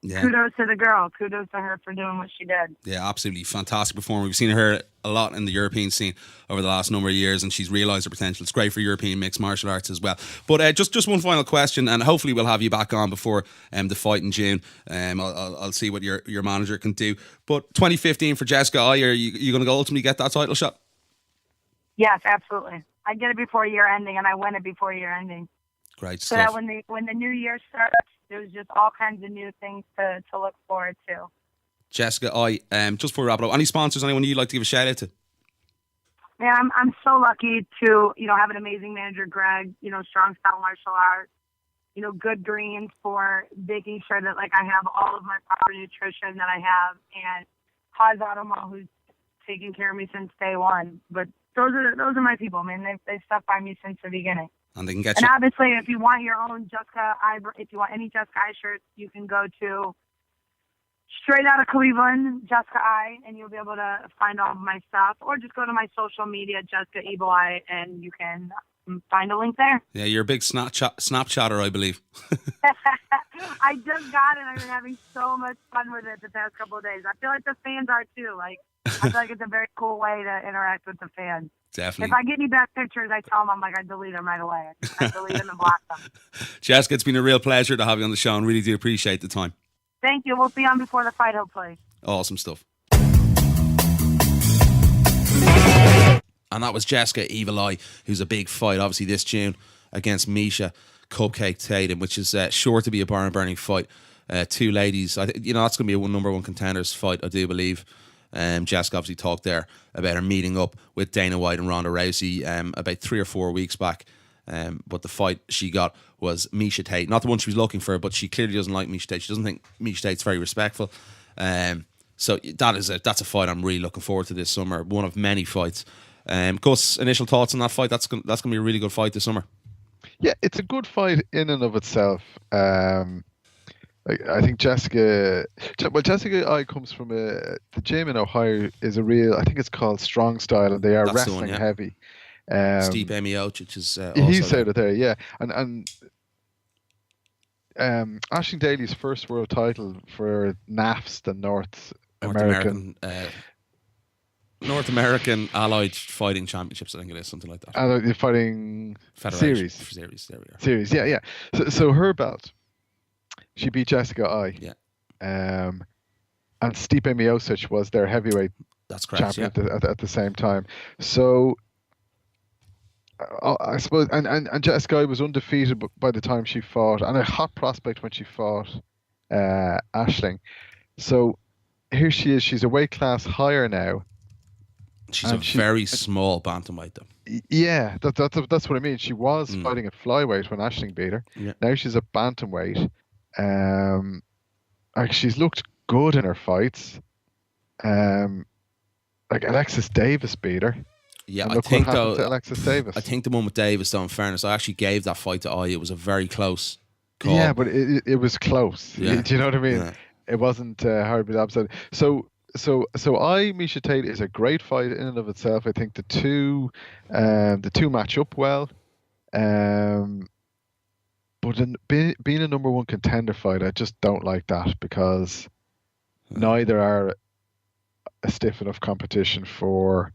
Kudos to the girl. Kudos to her for doing what she did. Yeah, absolutely. Fantastic performer. We've seen her a lot in the European scene over the last number of years, and she's realised her potential. It's great for European mixed martial arts as well. But just one final question, and hopefully we'll have you back on before the fight in June. I'll see what your manager can do. But 2015 for Jessica Eye, are you going to go ultimately get that title shot? Yes, absolutely. I get it before year ending, and I win it before year ending. Great stuff. So that when the new year starts, there's just all kinds of new things to look forward to. Jessica, just before we wrap it up, any sponsors, anyone you'd like to give a shout out to? Man, I'm so lucky to, have an amazing manager, Greg, Strong Style Martial Arts, Good Greens for making sure that, I have all of my proper nutrition that I have, and Haas Automo, who's taken care of me since day one. But those are my people, man. They've stuck by me since the beginning. And they can get you. And obviously, if you want your own Jessica Eye, if you want any Jessica Eye shirts, you can go to straight out of Cleveland, Jessica Eye, and you'll be able to find all of my stuff. Or just go to my social media, Jessica Evil Eye, and you can find a link there. Yeah, you're a big Snapchatter, I believe. I just got it. I've been having so much fun with it the past couple of days. I feel like the fans are too. I feel like it's a very cool way to interact with the fans. Definitely. If I get any bad pictures, I tell them, I delete them right away. I delete them and block them. Jessica, it's been a real pleasure to have you on the show, and really do appreciate the time. Thank you. We'll be on before the fight, hopefully. Awesome stuff. And that was Jessica Evil Eye, who's a big fight, obviously, this June against Miesha Tate, which is sure to be a barn-burning fight. Two ladies. That's going to be a number one contenders fight, I do believe. Jessica obviously talked there about her meeting up with Dana White and Ronda Rousey about 3 or 4 weeks back. But the fight she got was Miesha Tate. Not the one she was looking for, but she clearly doesn't like Miesha Tate. She doesn't think Miesha Tate's very respectful. So that's a fight I'm really looking forward to this summer. One of many fights. Gus, initial thoughts on that fight? That's going to be a really good fight this summer. Yeah, it's a good fight in and of itself. I think Jessica Eye comes from the gym in Ohio is a real, I think it's called Strong Style, and they are wrestling heavy. Steve Miocic is he's out of there, yeah. And Aisling Daly's first world title for NAFs, the North American Allied Fighting Championships, I think it is, something like that. Allied Fighting Series. There we are. Series, yeah. So her belt, she beat Jessica Eye. Yeah. And Stipe Miocic was their heavyweight champion at the same time. So I suppose, and Jessica was undefeated by the time she fought, and a hot prospect when she fought Aisling. So here she is. She's a weight class higher now. She's a very small bantamweight, though. Yeah, that's what I mean. She was fighting at flyweight when Aisling beat her. Yeah. Now she's a bantamweight. Like she's looked good in her fights. Like Alexis Davis beat her. Yeah, and I look think what happened though. to Alexis Davis. I think the one with Davis, though, in fairness, I actually gave that fight to Aya. It was a very close call. Yeah, but it was close. Yeah. Do you know what I mean? Yeah. It wasn't horribly upset. So Miesha Tate is a great fight in and of itself. I think the two match up well. But being a number one contender fight, I just don't like that because neither are a stiff enough competition for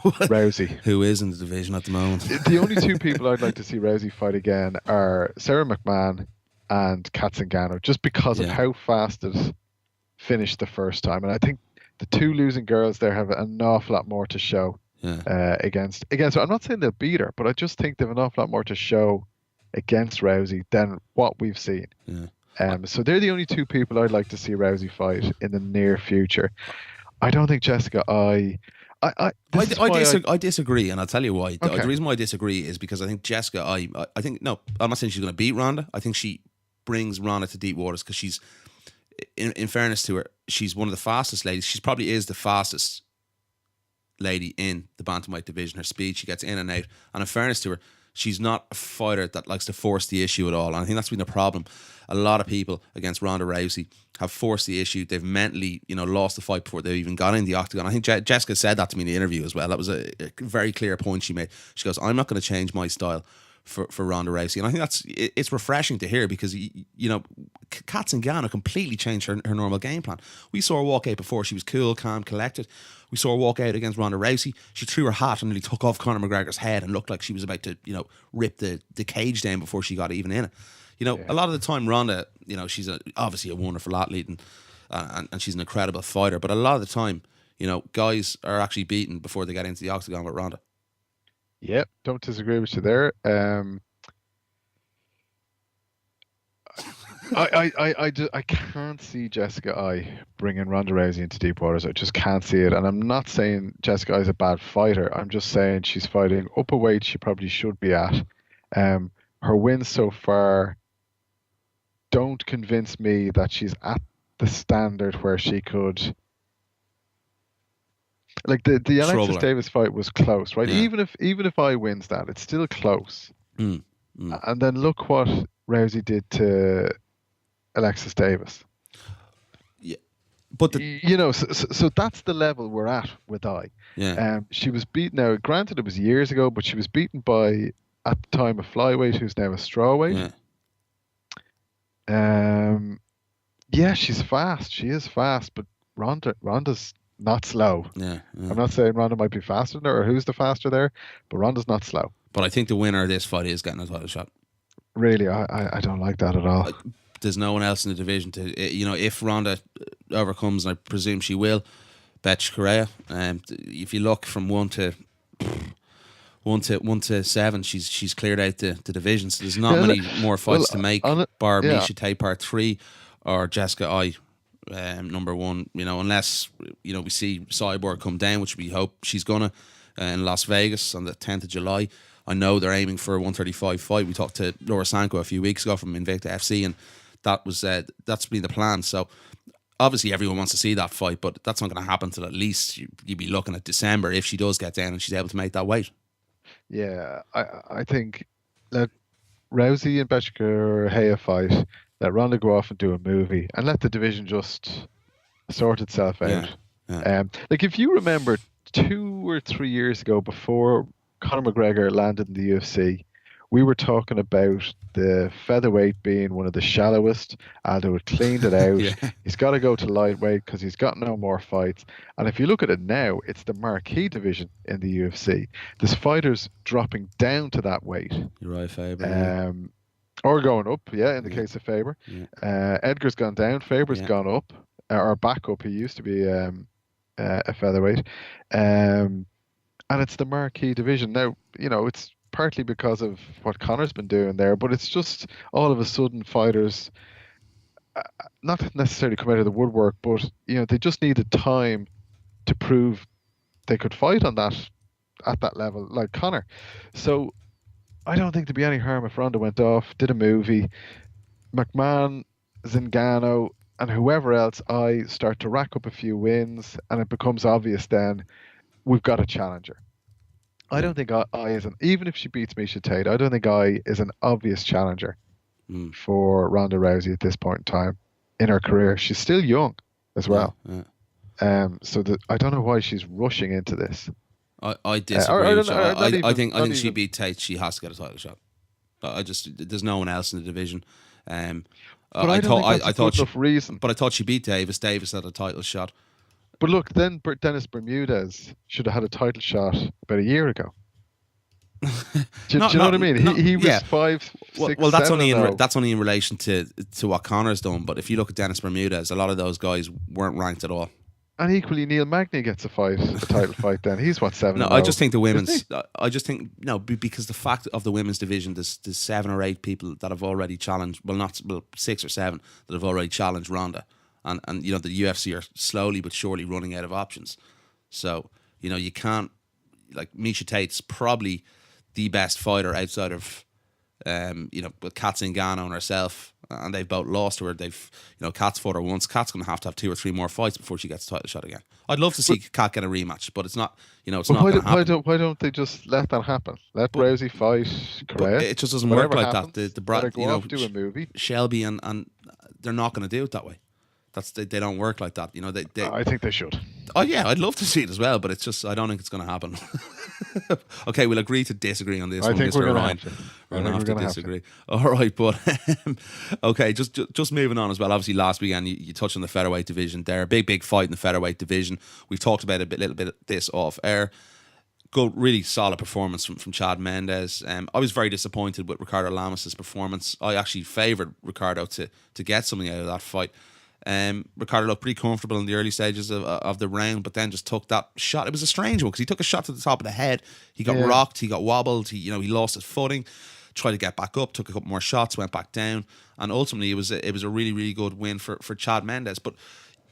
Rousey, who is in the division at the moment. The only two people I'd like to see Rousey fight again are Sarah McMahon and Kat Zingano, just because of how fast it finished the first time. And I think the two losing girls there have an awful lot more to show against. So I'm not saying they'll beat her, but I just think they have an awful lot more to show against Rousey than what we've seen. So they're the only two people I'd like to see Rousey fight in the near future. I don't think Jessica I disagree, and I'll tell you why. Okay. The reason why I disagree is because I think Jessica, I think, no, I'm not saying she's going to beat Ronda. I think she brings Ronda to deep waters because she's, in fairness to her, she's one of the fastest ladies. She probably is the fastest lady in the bantamweight division. Her speed, she gets in and out. And in fairness to her, she's not a fighter that likes to force the issue at all. And I think that's been the problem. A lot of people against Ronda Rousey have forced the issue. They've mentally, lost the fight before they even got in the octagon. I think Jessica said that to me in the interview as well. That was a very clear point she made. She goes, I'm not going to change my style for Ronda Rousey. And I think it's refreshing to hear because, Kat Zingano completely changed her normal game plan. We saw her walk out before. She was cool, calm, collected. We saw her walk out against Ronda Rousey. She threw her hat and nearly took off Conor McGregor's head and looked like she was about to, rip the cage down before she got even in it. A lot of the time Ronda, she's obviously a wonderful athlete and she's an incredible fighter. But a lot of the time, guys are actually beaten before they get into the octagon with Ronda. Yep, don't disagree with you there. I can't see Jessica bringing Ronda Rousey into deep waters. I just can't see it. And I'm not saying Jessica is a bad fighter. I'm just saying she's fighting up a weight she probably should be at. Her wins so far don't convince me that she's at the standard where she could. Like the Alexis Davis fight was close, right? Yeah. Even if I wins that, it's still close. And then look what Rousey did to Alexis Davis. Yeah, but so that's the level we're at with Yeah. She was beaten. Now, granted, it was years ago, but she was beaten by, at the time, a flyweight who's now a strawweight. Yeah, she's fast. She is fast, but Ronda's not slow. Yeah. I'm not saying Ronda might be faster than her or who's the faster there, but Ronda's not slow. But I think the winner of this fight is getting a title shot. Really, I don't like that at all. There's no one else in the division to, if Ronda overcomes, and I presume she will, bet Correa. If you look from 1 to 7, she's cleared out the division. So there's not many more fights to make. Bar Miesha Tate Part 3 or Jessica number 1. Unless we see Cyborg come down, which we hope she's gonna in Las Vegas on the 10th of July. I know they're aiming for a 135 fight. We talked to Laura Sanko a few weeks ago from Invicta FC, and that's been the plan. So obviously everyone wants to see that fight, but that's not going to happen till at least you'd be looking at December if she does get down and she's able to make that weight. Yeah, I think let Rousey and Betchka fight, let Ronda go off and do a movie, and let the division just sort itself out. Yeah. Like if you remember 2 or 3 years ago, before Conor McGregor landed in the UFC, we were talking about the featherweight being one of the shallowest. Aldo had cleaned it out. He's got to go to lightweight because he's got no more fights. And if you look at it now, it's the marquee division in the UFC. There's fighters dropping down to that weight. Uriah Faber. Or going up, in the case of Faber. Edgar's gone down. Faber's gone up, or back up. He used to be a featherweight. And it's the marquee division. Now, it's partly because of what Connor's been doing there, but it's just all of a sudden fighters, not necessarily come out of the woodwork, but they just needed time to prove they could fight on that at that level, like Connor. So I don't think there'd be any harm if Ronda went off, did a movie, McMahon, Zingano, and whoever else start to rack up a few wins, and it becomes obvious then we've got a challenger. I don't think I isn't, even if she beats Miesha Tate, I don't think I is an obvious challenger for Ronda Rousey at this point in time in her career. She's still young as well. Yeah. So I don't know why she's rushing into this. I disagree. I think she beat Tate, she has to get a title shot. There's no one else in the division. But I don't think that's a good enough reason. But I thought she beat Davis. Davis had a title shot. But look, then Dennis Bermudez should have had a title shot about a year ago. Do you know what I mean? He was 5, 6, well, that's 7 that's only in relation to what Connor's done. But if you look at Dennis Bermudez, a lot of those guys weren't ranked at all. And equally, Neil Magny gets a title fight. Then he's 7. No, I just think the women's. Because the fact of the women's division, there's 7 or 8 people that have already challenged. Well, 6 or 7 that have already challenged Ronda. And the UFC are slowly but surely running out of options. So, you can't, like, Miesha Tate's probably the best fighter outside of, with Kat Zingano and herself, and they've both lost to her. Kat's fought her once. Kat's going to have 2 or 3 more fights before she gets a title shot again. I'd love to see Kat get a rematch, but it's not, it's not going to happen. Why don't they just let that happen? Let Rousey fight Correa. It just doesn't work like that. Do a movie. Shelby and they're not going to do it that way. They don't work like that. I think they should. Oh yeah, I'd love to see it as well, but it's just I don't think it's going to happen. Okay, we'll agree to disagree on this. I think we're going to have to. We're going to have to disagree. All right, but okay, just moving on as well. Obviously, last weekend you touched on the featherweight division there. A big fight in the featherweight division. We've talked about a little bit of this off air. Good, really solid performance from Chad Mendes. I was very disappointed with Ricardo Lamas' performance. I actually favoured Ricardo to get something out of that fight. Ricardo looked pretty comfortable in the early stages of the round, but then just took that shot. It was a strange one because he took a shot to the top of the head. He got rocked. He got wobbled. He lost his footing. Tried to get back up. Took a couple more shots. Went back down. And ultimately, it was a really, really good win for Chad Mendes. But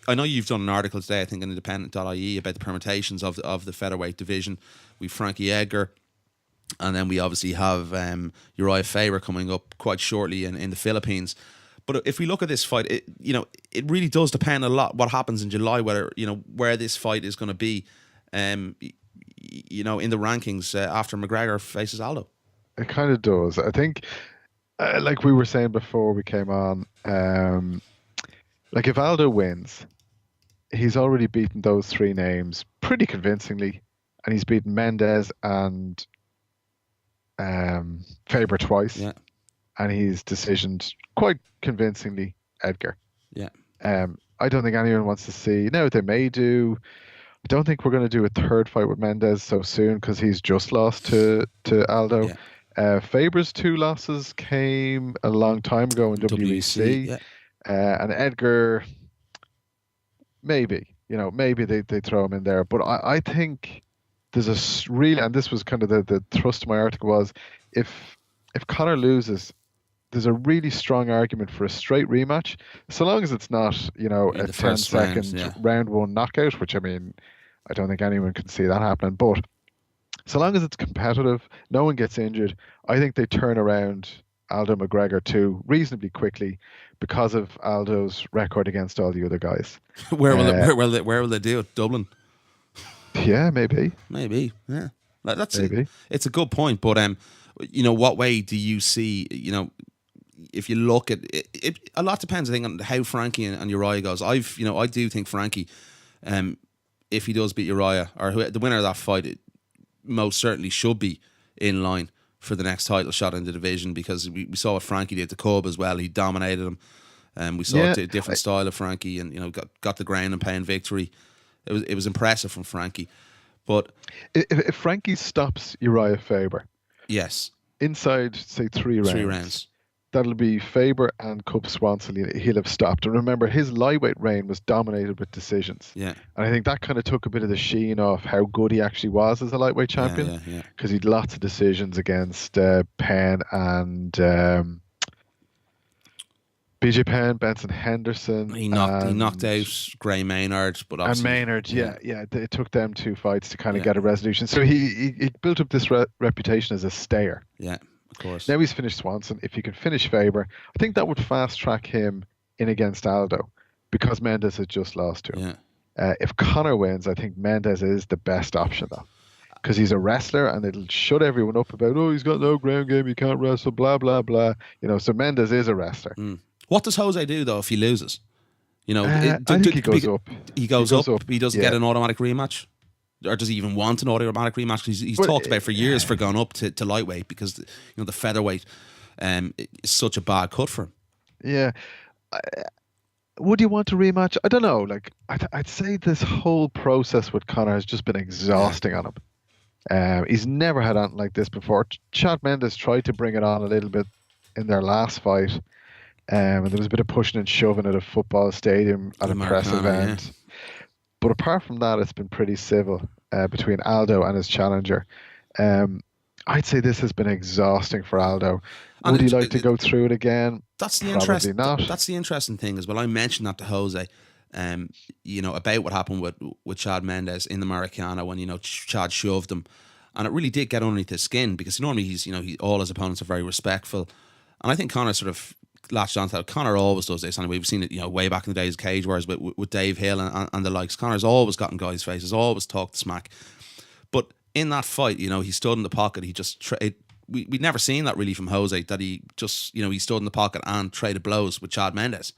I know you've done an article today, I think, on Independent.ie about the permutations of the featherweight division. We've Frankie Edgar, and then we obviously have Uriah Faber coming up quite shortly in the Philippines. But if we look at this fight, it really does depend a lot what happens in July, whether where this fight is going to be, in the rankings after McGregor faces Aldo. It kind of does. I think, like we were saying before we came on, like if Aldo wins, he's already beaten those 3 names pretty convincingly, and he's beaten Mendes and Faber twice. Yeah. And he's decisioned quite convincingly Edgar. Yeah. I don't think anyone wants to see. No, they may do. I don't think we're going to do a 3rd fight with Mendes so soon because he's just lost to Aldo. Yeah. Faber's 2 losses came a long time ago in WEC. Yeah. And Edgar, maybe they throw him in there. But I think there's a really, and this was kind of the thrust of my article was, if Conor loses, there's a really strong argument for a straight rematch, so long as it's not, a 10-second round 1 knockout, which I don't think anyone can see that happening. But so long as it's competitive, no one gets injured, I think they turn around Aldo McGregor too reasonably quickly because of Aldo's record against all the other guys. Where will they do it? Dublin? Yeah, maybe. Yeah, that's maybe. It's a good point, but what way do you see? If you look at it, a lot depends, I think, on how Frankie and Uriah goes. I do think Frankie, if he does beat Uriah, or the winner of that fight, it most certainly should be in line for the next title shot in the division, because we saw what Frankie did to Cub as well. He dominated him. We saw a different style of Frankie, and got the ground and pound victory. It was impressive from Frankie. But if Frankie stops Uriah Faber, yes, inside say 3 rounds. that'll be Faber and Cub Swanson. He'll have stopped. And remember, his lightweight reign was dominated with decisions. Yeah. And I think that kind of took a bit of the sheen off how good he actually was as a lightweight champion. Because he'd lots of decisions against Penn and BJ Penn, Benson Henderson. He knocked out Gray Maynard, but obviously, and Maynard, yeah. It took them 2 fights to kind of get a resolution. So he built up this reputation as a stayer. Yeah. Of course. Now he's finished Swanson. If he can finish Faber, I think that would fast track him in against Aldo, because Mendes had just lost to him. Yeah. If Conor wins, I think Mendes is the best option though, because he's a wrestler and it'll shut everyone up about, he's got no ground game, he can't wrestle, blah blah blah. So Mendes is a wrestler. What does Jose do though if he loses? I think he goes up. He goes up. He doesn't get an automatic rematch. Or does he even want an automatic rematch? Because he's talked about for years for going up to lightweight, because the featherweight is such a bad cut for him. Yeah. Would you want a rematch? I don't know. Like I'd say this whole process with Conor has just been exhausting on him. He's never had anything like this before. Chad Mendes tried to bring it on a little bit in their last fight, and there was a bit of pushing and shoving at a football stadium at a press event. But apart from that, it's been pretty civil between Aldo and his challenger. I'd say this has been exhausting for Aldo. Would he like to go through it again? That's the Probably not. That's the interesting thing as well. I mentioned that to Jose, about what happened with Chad Mendes in the Maracana when Chad shoved him, and it really did get underneath his skin, because normally all his opponents are very respectful, and I think Conor sort of latched onto that. Conor always does this, and we've seen it, way back in the days of Cage Wars with Dave Hill and the likes. Conor's always gotten guys' faces, always talked smack. But in that fight, he stood in the pocket. He just we'd never seen that really from Jose, that he just, he stood in the pocket and traded blows with Chad Mendes.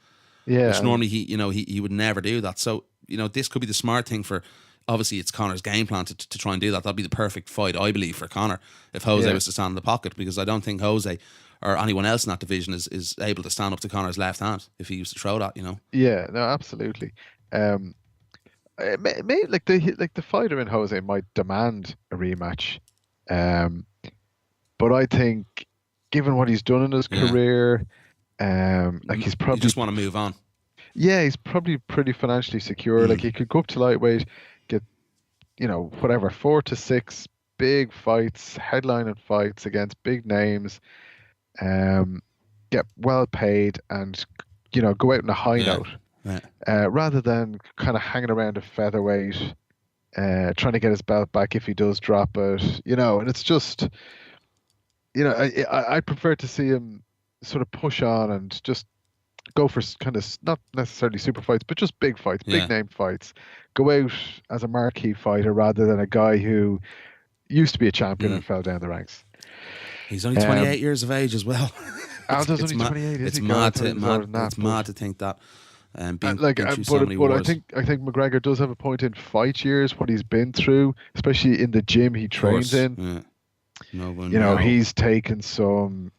Yeah. Which normally he would never do that. So, this could be the smart thing for, obviously it's Conor's game plan to try and do that. That'd be the perfect fight, I believe, for Conor if Jose was to stand in the pocket, because I don't think Jose or anyone else in that division is able to stand up to Conor's left hand if he used to throw that, Yeah, no, absolutely. It may, like the fighter in Jose might demand a rematch, but I think, given what he's done in his career, he's probably, you just want to move on. Yeah, he's probably pretty financially secure. Like he could go up to lightweight, get 4 to 6 big fights, headlining fights against big names, get well paid, and go out on a high note. Right. Rather than kind of hanging around a featherweight, trying to get his belt back if he does drop it, and it's just, I prefer to see him sort of push on and just go for kind of not necessarily super fights, but just big fights, big name fights. Go out as a marquee fighter rather than a guy who used to be a champion and fell down the ranks. He's only 28 years of age as well. Aldo's only 28. It's mad to think that. But I think McGregor does have a point in fight years, what he's been through, especially in the gym he trains in. Yeah. He's taken some.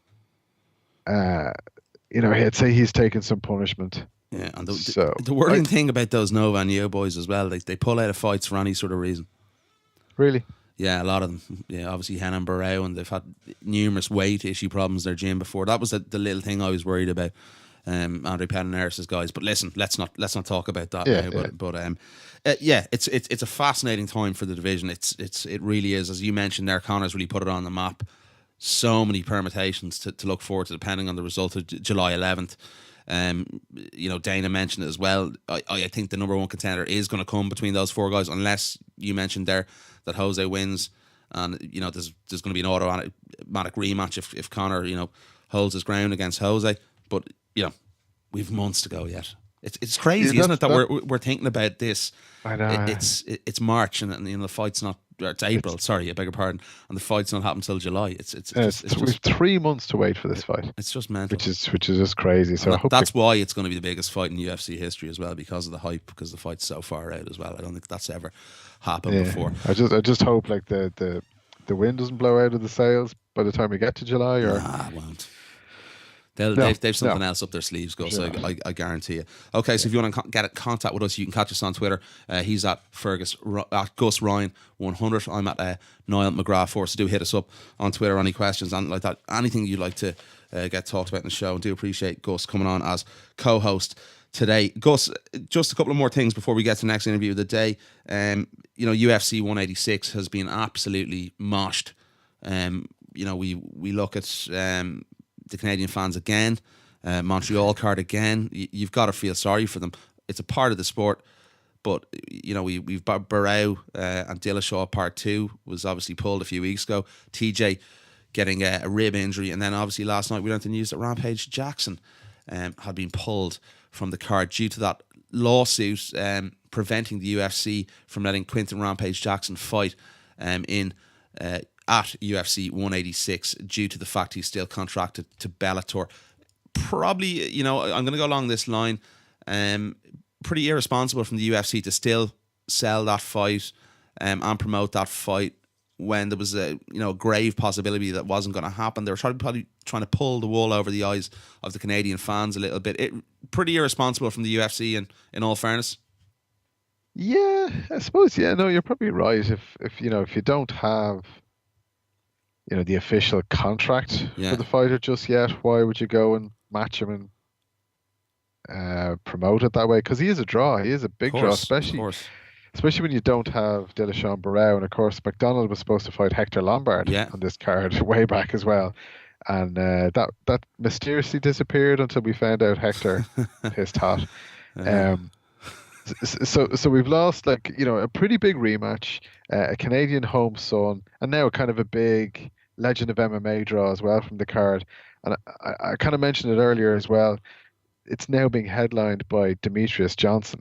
I'd say he's taken some punishment. Yeah, and the worrying thing about those Nova and Neo boys as well, they pull out of fights for any sort of reason. Really? Yeah, a lot of them. Yeah, obviously Henan Barrow, and they've had numerous weight issue problems in their gym before. That was the little thing I was worried about. Andre Pedernera's guys, but listen, let's not talk about that now. It's a fascinating time for the division. It really is, as you mentioned there. Conor's really put it on the map. So many permutations to look forward to, depending on the result of July 11th. Dana mentioned it as well. I think the number one contender is going to come between those 4 guys, unless you mentioned there that Jose wins, and there's going to be an automatic rematch if Conor holds his ground against Jose. But we've months to go yet. It's crazy, isn't it, that we're thinking about this? I know. It's March and the fight's not. Or it's April. Sorry, I beg your pardon. And the fight's not happening until July. We've 3 months to wait for this fight. It's just mental. Which is just crazy. So that's why it's going to be the biggest fight in UFC history as well, because of the hype, because the fight's so far out as well. I don't think that's ever happened before. I just hope like the wind doesn't blow out of the sails by the time we get to July, or it won't. They've something else up their sleeves, Gus. Sure. I guarantee you. Okay, so if you want to get in contact with us, you can catch us on Twitter. He's at Gus Ryan 100. I'm at Niall McGrath 4. So do hit us up on Twitter. Any questions and like that, anything you'd like to get talked about in the show. And do appreciate Gus coming on as co-host today. Gus, just a couple of more things before we get to the next interview of the day. UFC 186 has been absolutely moshed. We look at the Canadian fans again, Montreal card again. You've got to feel sorry for them. It's a part of the sport, but we've Barrow and Dillashaw part 2 was obviously pulled a few weeks ago. TJ getting a rib injury, and then obviously last night we learned the news that Rampage Jackson had been pulled from the card due to that lawsuit preventing the UFC from letting Quinton Rampage Jackson fight at UFC 186 due to the fact he's still contracted to Bellator. Probably, I'm going to go along this line. Pretty irresponsible from the UFC to still sell that fight and promote that fight when there was a grave possibility that wasn't going to happen. They were probably trying to pull the wool over the eyes of the Canadian fans a little bit. Pretty irresponsible from the UFC, in all fairness. Yeah, I suppose. Yeah, no, you're probably right. If you don't have the official contract for the fighter just yet, why would you go and match him and promote it that way? Because he is a draw. He is a big draw, especially when you don't have Dillashaw Barrow. And of course, McDonald was supposed to fight Hector Lombard on this card way back as well. And that mysteriously disappeared until we found out Hector pissed hot. So we've lost a pretty big rematch, a Canadian home son, and now kind of a big Legend of MMA draw as well from the card. And I kind of mentioned it earlier as well. It's now being headlined by Demetrius Johnson.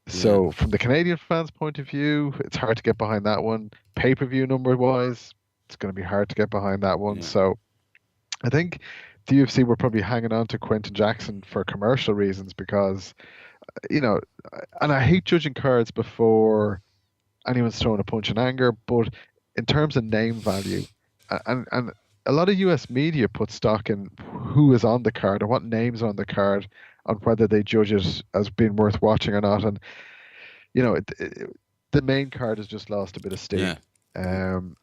So from the Canadian fans' point of view, it's hard to get behind that one. Pay-per-view number-wise, it's going to be hard to get behind that one. So I think the UFC were probably hanging on to Quinton Jackson for commercial reasons because, and I hate judging cards before anyone's throwing a punch in anger, but in terms of name value, and a lot of US media put stock in who is on the card and what names are on the card on whether they judge it as being worth watching or not. And, the main card has just lost a bit of steam. Having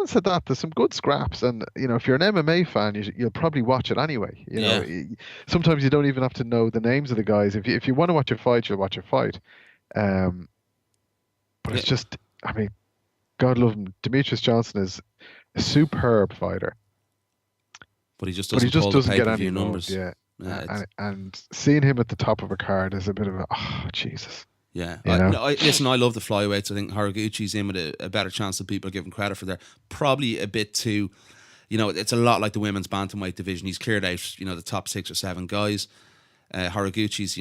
said that, there's some good scraps. And, if you're an MMA fan, you'll probably watch it anyway. Sometimes you don't even have to know the names of the guys. If you want to watch a fight, you'll watch a fight. But it's just, God love him. Demetrius Johnson is a superb fighter. But he just doesn't get any numbers. And seeing him at the top of a card is a bit of a, Jesus. Yeah. Listen, I love the flyweights. I think Horiguchi's in with a better chance than people are giving credit for there. Probably a bit too, it's a lot like the women's bantamweight division. He's cleared out, the top 6 or 7 guys. Horiguchi's,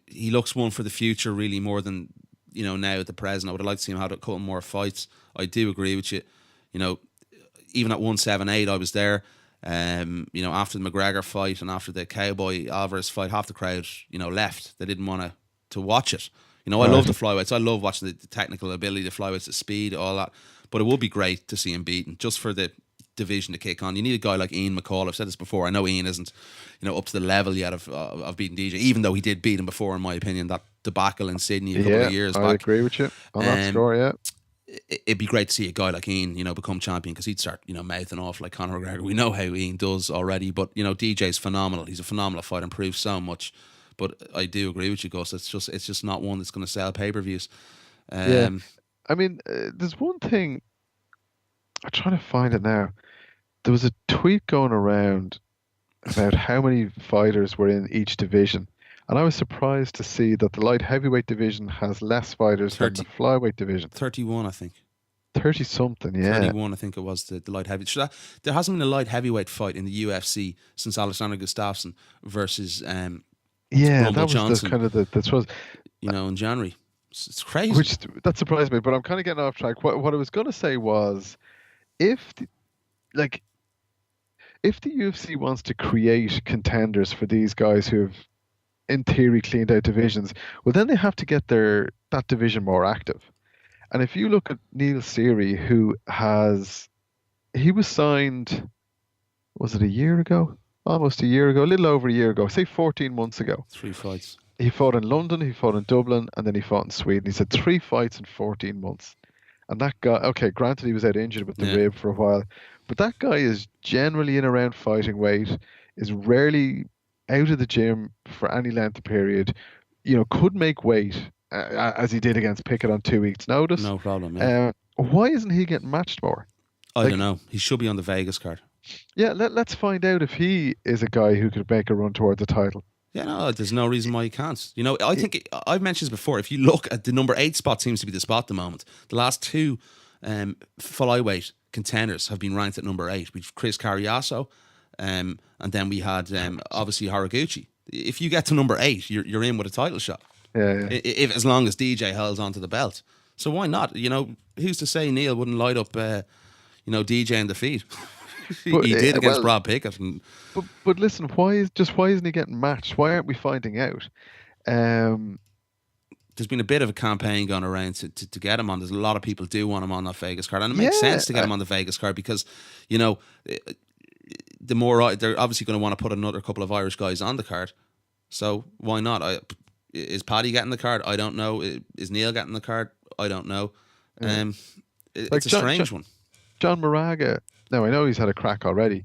he looks one for the future really more than, now at the present. I would have liked to see him have a couple more fights. I do agree with you. Even at 178, I was there. After the McGregor fight and after the Cowboy Alvarez fight, half the crowd, left. They didn't want to watch it. I love the flyweights. I love watching the technical ability, the flyweights, the speed, all that. But it would be great to see him beaten just for the division to kick on. You need a guy like Ian McCall. I've said this before. I know Ian isn't, up to the level yet of beating DJ, even though he did beat him before, in my opinion. That debacle in Sydney a couple of years back. I agree with you on that score. Yeah. It'd be great to see a guy like Ian, become champion, because he'd start, mouthing off like Conor McGregor. We know how Ian does already, but DJ's phenomenal. He's a phenomenal fighter and proves so much. But I do agree with you, Gus. It's just not one that's going to sell pay-per-views. There's one thing. I'm trying to find it now. There was a tweet going around about how many fighters were in each division. And I was surprised to see that the light heavyweight division has less fighters than the flyweight division. 31, I think. 30-something, yeah. 31, I think it was, the light heavyweight. So there hasn't been a light heavyweight fight in the UFC since Alexander Gustafsson versus that was Johnson, the kind of this was in January. It's crazy. That surprised me, but I'm kind of getting off track. What I was going to say was, if the UFC wants to create contenders for these guys who have, in theory, cleaned out divisions, well, then they have to get that division more active. And if you look at Neil Seery, he was signed, was it a year ago? almost a year ago, a little over a year ago, say 14 months ago. 3 fights. He fought in London, he fought in Dublin, and then he fought in Sweden. He said 3 fights in 14 months. And that guy, okay, granted he was out injured with the rib for a while, but that guy is generally in around fighting weight, is rarely out of the gym for any length of period, could make weight, as he did against Pickett on 2 weeks' notice. No problem, yeah. Why isn't he getting matched more? I don't know. He should be on the Vegas card. Yeah, let's find out if he is a guy who could make a run towards the title. Yeah, no, there's no reason why he can't. I think I've mentioned this before. If you look at the number 8 spot, seems to be the spot at the moment. The last 2 flyweight contenders have been ranked at number 8. We've Chris Carriasso, and then we had obviously Horiguchi. If you get to number 8, you're in with a title shot. Yeah. If as long as DJ holds onto the belt, so why not? Who's to say Neil wouldn't light up, DJ in the feet? he did against Brad Pickett. But listen, why isn't he getting matched? Why aren't we finding out? There's been a bit of a campaign going around to get him on. There's a lot of people do want him on that Vegas card, and it makes sense to get him on the Vegas card because the more they're obviously going to want to put another couple of Irish guys on the card. So why not? Is Paddy getting the card? I don't know. Is Neil getting the card? I don't know. It's a strange one. John Moraga. Now I know he's had a crack already,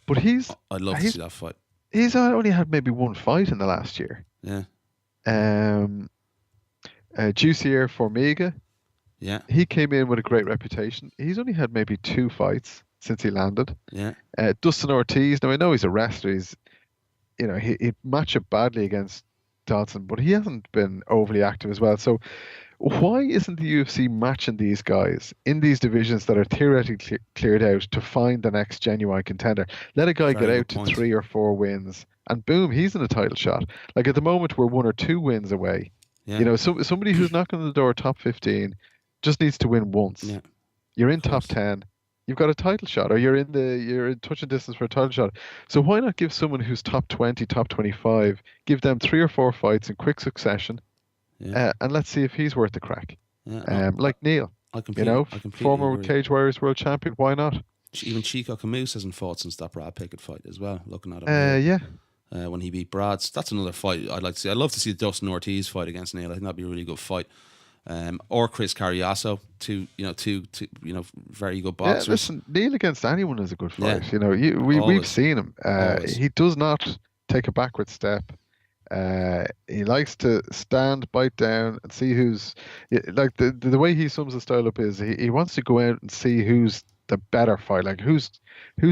but I'd love to see that fight. He's only had maybe 1 fight in the last year. Yeah. Juicier Formiga. Yeah. He came in with a great reputation. He's only had maybe 2 fights since he landed. Yeah. Dustin Ortiz. Now I know he's a wrestler. He'd match up badly against Dodson, but he hasn't been overly active as well. So why isn't the UFC matching these guys in these divisions that are theoretically cleared out to find the next genuine contender? Let a guy get out to 3 or 4 wins, and boom, he's in a title shot. Like at the moment, we're 1 or 2 wins away. Yeah. Somebody who's knocking on the door top 15 just needs to win once. Yeah. You're in top 10. You've got a title shot, or you're in touching distance for a title shot. So why not give someone who's top 20, top 25, give them 3 or 4 fights in quick succession, and let's see if he's worth the crack. Yeah, like Neil, I completely former agree. Cage Warriors world champion. Why not? Even Chico Camus hasn't fought since that Brad Pickett fight as well. Looking at it, when he beat Brad's, that's another fight I'd like to see. I'd love to see the Dustin Ortiz fight against Neil. I think that'd be a really good fight. Or Chris Carriasso, two very good boxers. Yeah, listen, Neil against anyone is a good fight. Yeah. We've seen him. He does not take a backward step. He likes to stand, bite down, and see who's like the way he sums the style up is he wants to go out and see who's the better fight, like who's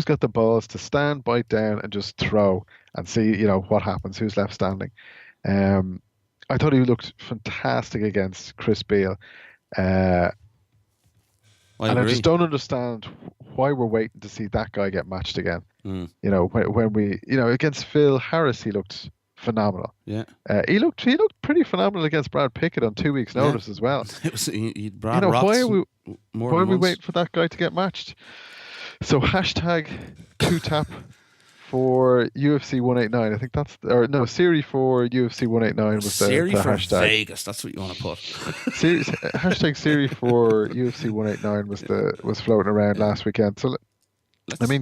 got the balls to stand, bite down, and just throw and see what happens, who's left standing. I thought he looked fantastic against Chris Beale. I just don't understand why we're waiting to see that guy get matched again. When we, against Phil Harris, he looked phenomenal. Yeah. He looked pretty phenomenal against Brad Pickett on 2 weeks' notice as well. It was why are we waiting for that guy to get matched? So hashtag 2tap for UFC 189. I think that's Siri for UFC 189 was Siri the for hashtag. Vegas. That's what you want to put. Hashtag Siri for UFC 189 was floating around last weekend. So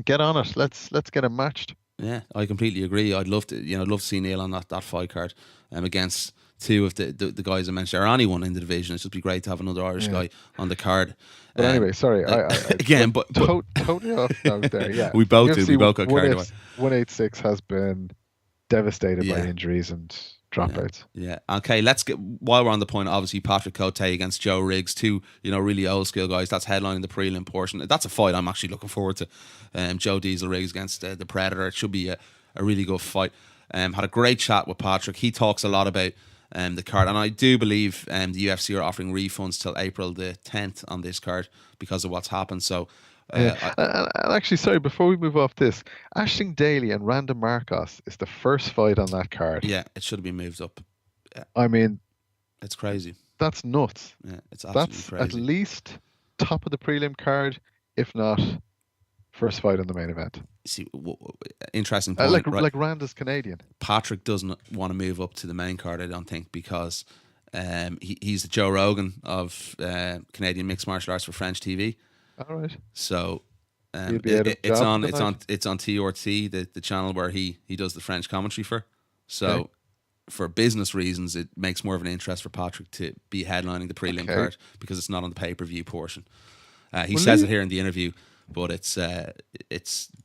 get on it. Let's get him matched. Yeah, I completely agree. I'd love to see Neil on that fight card against 2 of the guys I mentioned, or anyone in the division. It'd just be great to have another Irish guy on the card. But anyway, sorry. Totally off note there. Yeah, we both did. We both got carried away. 186 has been devastated by injuries and dropouts. Yeah. Okay, let's get, while we're on the point, obviously Patrick Cote against Joe Riggs, 2 really old school guys. That's headlining the prelim portion. That's a fight I'm actually looking forward to. Joe Diesel Riggs against the Predator. It should be a really good fight. Had a great chat with Patrick. He talks a lot about the card, and I do believe the UFC are offering refunds till April the 10th on this card because of what's happened. So and actually, sorry, before we move off this, Aisling Daly and Randa Marcos is the first fight on that card. Yeah, it should have been moved up. Yeah. I mean, it's crazy. That's nuts. Yeah, it's absolutely crazy. At least top of the prelim card, if not first fight on the main event. See, interesting point. Like Randa's Canadian. Patrick doesn't want to move up to the main card, I don't think, because he's the Joe Rogan of Canadian mixed martial arts for French TV. All right. So It's on TRT, the channel where he does the French commentary for. So for business reasons, it makes more of an interest for Patrick to be headlining the prelim card because it's not on the pay-per-view portion. He says it here in the interview, but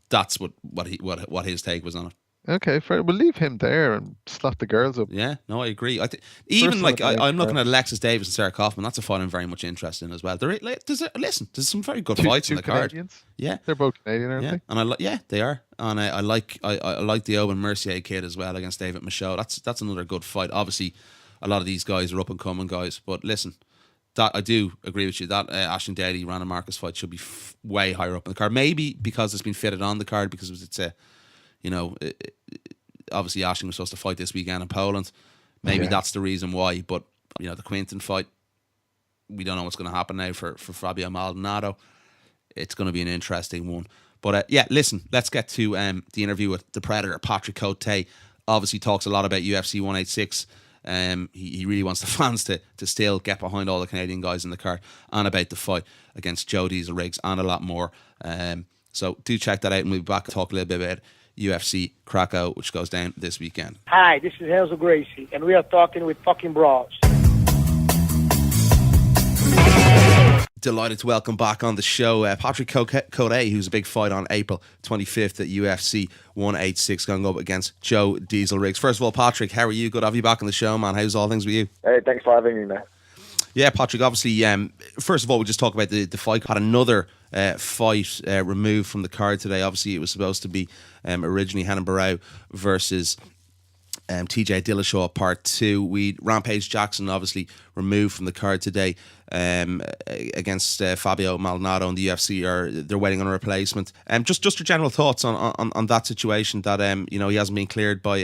that's what his take was on it. Okay, fair. We'll leave him there and slot the girls up. Yeah, no, I agree. I'm looking at Alexis Davis and Sarah Kaufman. That's a fight I'm very much interested in as well. There's some very good fights in the card. Canadians? Yeah, they're both Canadian, aren't they? And they are. And I like the Owen Mercier kid as well against David Michaud. That's another good fight. Obviously, a lot of these guys are up and coming guys, but listen, that I do agree with you. That Ashton Daly, Rana Marcus fight should be way higher up in the card. Maybe because it's been fitted on the card because it's a. Obviously Ashton was supposed to fight this weekend in Poland. Maybe that's the reason why. But the Quinton fight, we don't know what's going to happen now for Fabio Maldonado. It's going to be an interesting one. But listen, let's get to the interview with the Predator, Patrick Cote. Obviously talks a lot about UFC 186. He really wants the fans to still get behind all the Canadian guys in the card and about the fight against Joe Diesel Riggs and a lot more. So do check that out, and we'll be back to talk a little bit about UFC Krakow, which goes down this weekend. Hi, this is Hazel Gracie, and we are talking with Talkingbrawls. Delighted to welcome back on the show Patrick Cote, who's a big fight on April 25th at UFC 186, going up against Joe Diesel Riggs. First of all, Patrick, how are you? Good to have you back on the show, man. How's all things with you? Hey, thanks for having me, man. Yeah, Patrick, obviously, first of all, we'll just talk about the fight. Had another fight removed from the card today. Obviously, it was supposed to be originally Henan Barrow versus TJ Dillashaw Part 2. Rampage Jackson obviously removed from the card today against Fabio Maldonado, and the UFC they're waiting on a replacement. Just your general thoughts on that situation that he hasn't been cleared by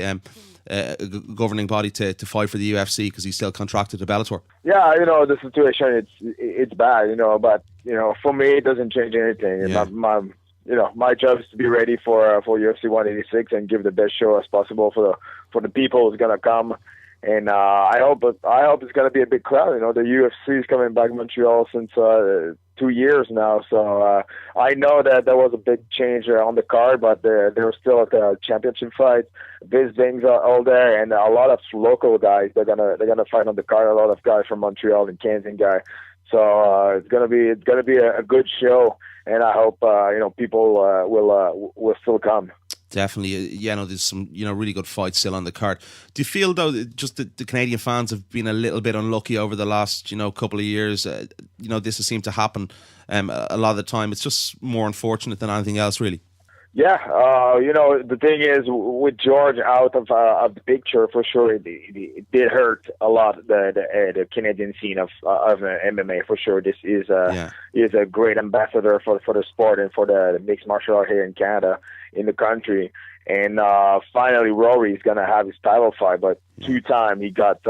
a governing body to fight for the UFC because he's still contracted to Bellator. Yeah, the situation it's bad, but for me it doesn't change anything. Yeah. My job is to be ready for UFC 186 and give the best show as possible for the people who's gonna come. And I hope it's gonna be a big crowd. The UFC is coming back to Montreal since 2 years now, so I know that there was a big change on the card, but there was still a championship fight. Biz Bing's all there, and a lot of local guys. They're gonna fight on the card. A lot of guys from Montreal and Kansas guy. So it's gonna be a good show, and I hope people will still come. Definitely, there's some really good fights still on the card. Do you feel though that just the Canadian fans have been a little bit unlucky over the last couple of years? This has seemed to happen a lot of the time. It's just more unfortunate than anything else, really. Yeah, the thing is, with George out of the picture, for sure, it did hurt a lot the Canadian scene of MMA. For sure, this is a great ambassador for the sport and for the mixed martial art here in Canada, in the country. And finally, Rory is gonna have his title fight, but 2 times he got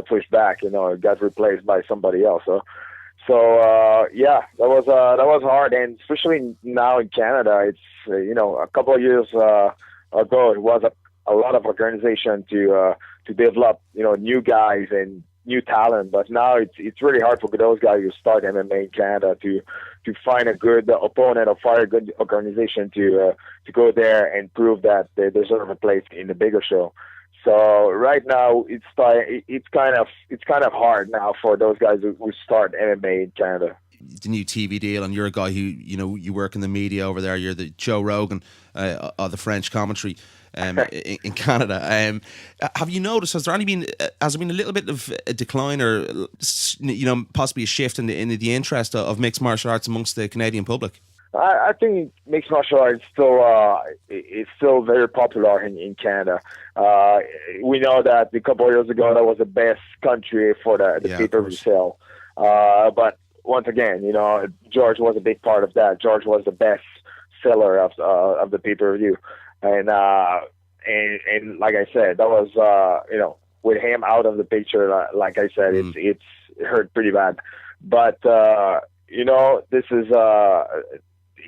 pushed back. Got replaced by somebody else. So that was hard, and especially now in Canada, it's a couple of years ago it was a lot of organization to develop new guys and new talent, but now it's really hard for those guys who start MMA in Canada to find a good opponent or find a good organization to go there and prove that they deserve a place in the bigger show. So right now it's kind of hard now for those guys who start MMA in Canada. The new TV deal, and you're a guy who you work in the media over there. You're the Joe Rogan of the French commentary in Canada. Have you noticed? Has there been a little bit of a decline, or possibly a shift in the interest of mixed martial arts amongst the Canadian public? I think mixed martial arts is still very popular in Canada. We know that a couple of years ago that was the best country for the pay-per-view sale. But once again, George was a big part of that. George was the best seller of the pay-per-view, and like I said, that was with him out of the picture. Like I said, it hurt pretty bad. But this is.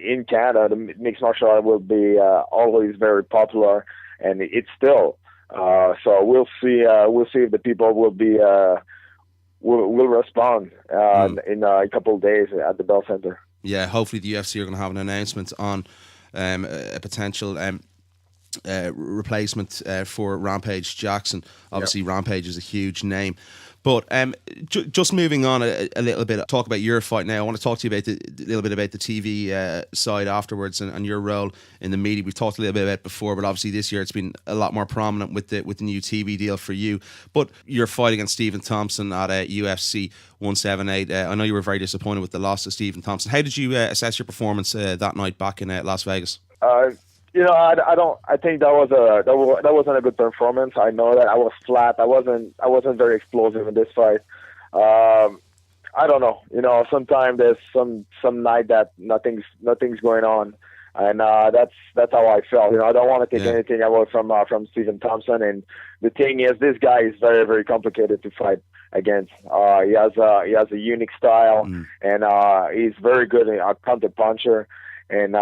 In Canada, the mixed martial art will be always very popular, and it's still. So we'll see. We'll see if the people will respond in a couple of days at the Bell Center. Yeah, hopefully the UFC are going to have an announcement on a potential replacement for Rampage Jackson. Obviously, Rampage is a huge name. But just moving on a little bit, talk about your fight now. I want to talk to you about a little bit about the TV side afterwards and your role in the media. We've talked a little bit about it before, but obviously this year it's been a lot more prominent with the new TV deal for you. But your fight against Stephen Thompson at UFC 178, I know you were very disappointed with the loss of Stephen Thompson. How did you assess your performance that night back in Las Vegas? I think that wasn't a good performance. I know that I was flat. I wasn't very explosive in this fight. I don't know. Sometimes there's some night that nothing's going on, and that's how I felt. I don't want to take anything away from Stephen Thompson. And the thing is, this guy is very, very complicated to fight against. He has a unique style, and he's very good a counter puncher, and.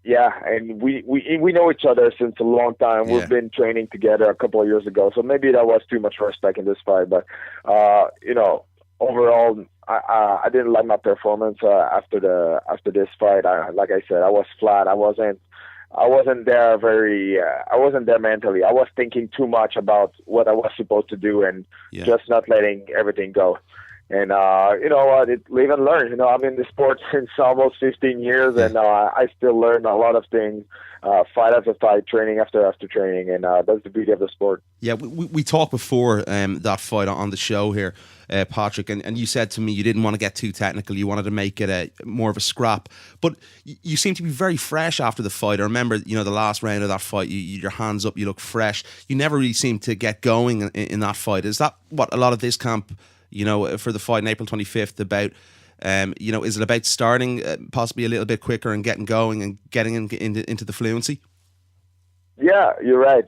And we know each other since a long time. We've been training together a couple of years ago, so maybe that was too much respect in this fight. But overall, I didn't like my performance after this fight. Like I said, I was flat. I wasn't there I wasn't there mentally. I was thinking too much about what I was supposed to do and just not letting everything go. And, live and learn. I'm in the sport since almost 15 years, and I still learn a lot of things, fight after fight, training after training, and that's the beauty of the sport. Yeah, we talked before that fight on the show here, Patrick, and you said to me you didn't want to get too technical. You wanted to make it more of a scrap. But you seem to be very fresh after the fight. I remember, the last round of that fight, your hands up, you look fresh. You never really seemed to get going in that fight. Is that what a lot of this camp... for the fight on April 25th about, is it about starting possibly a little bit quicker and getting going and getting into the fluency? Yeah, you're right.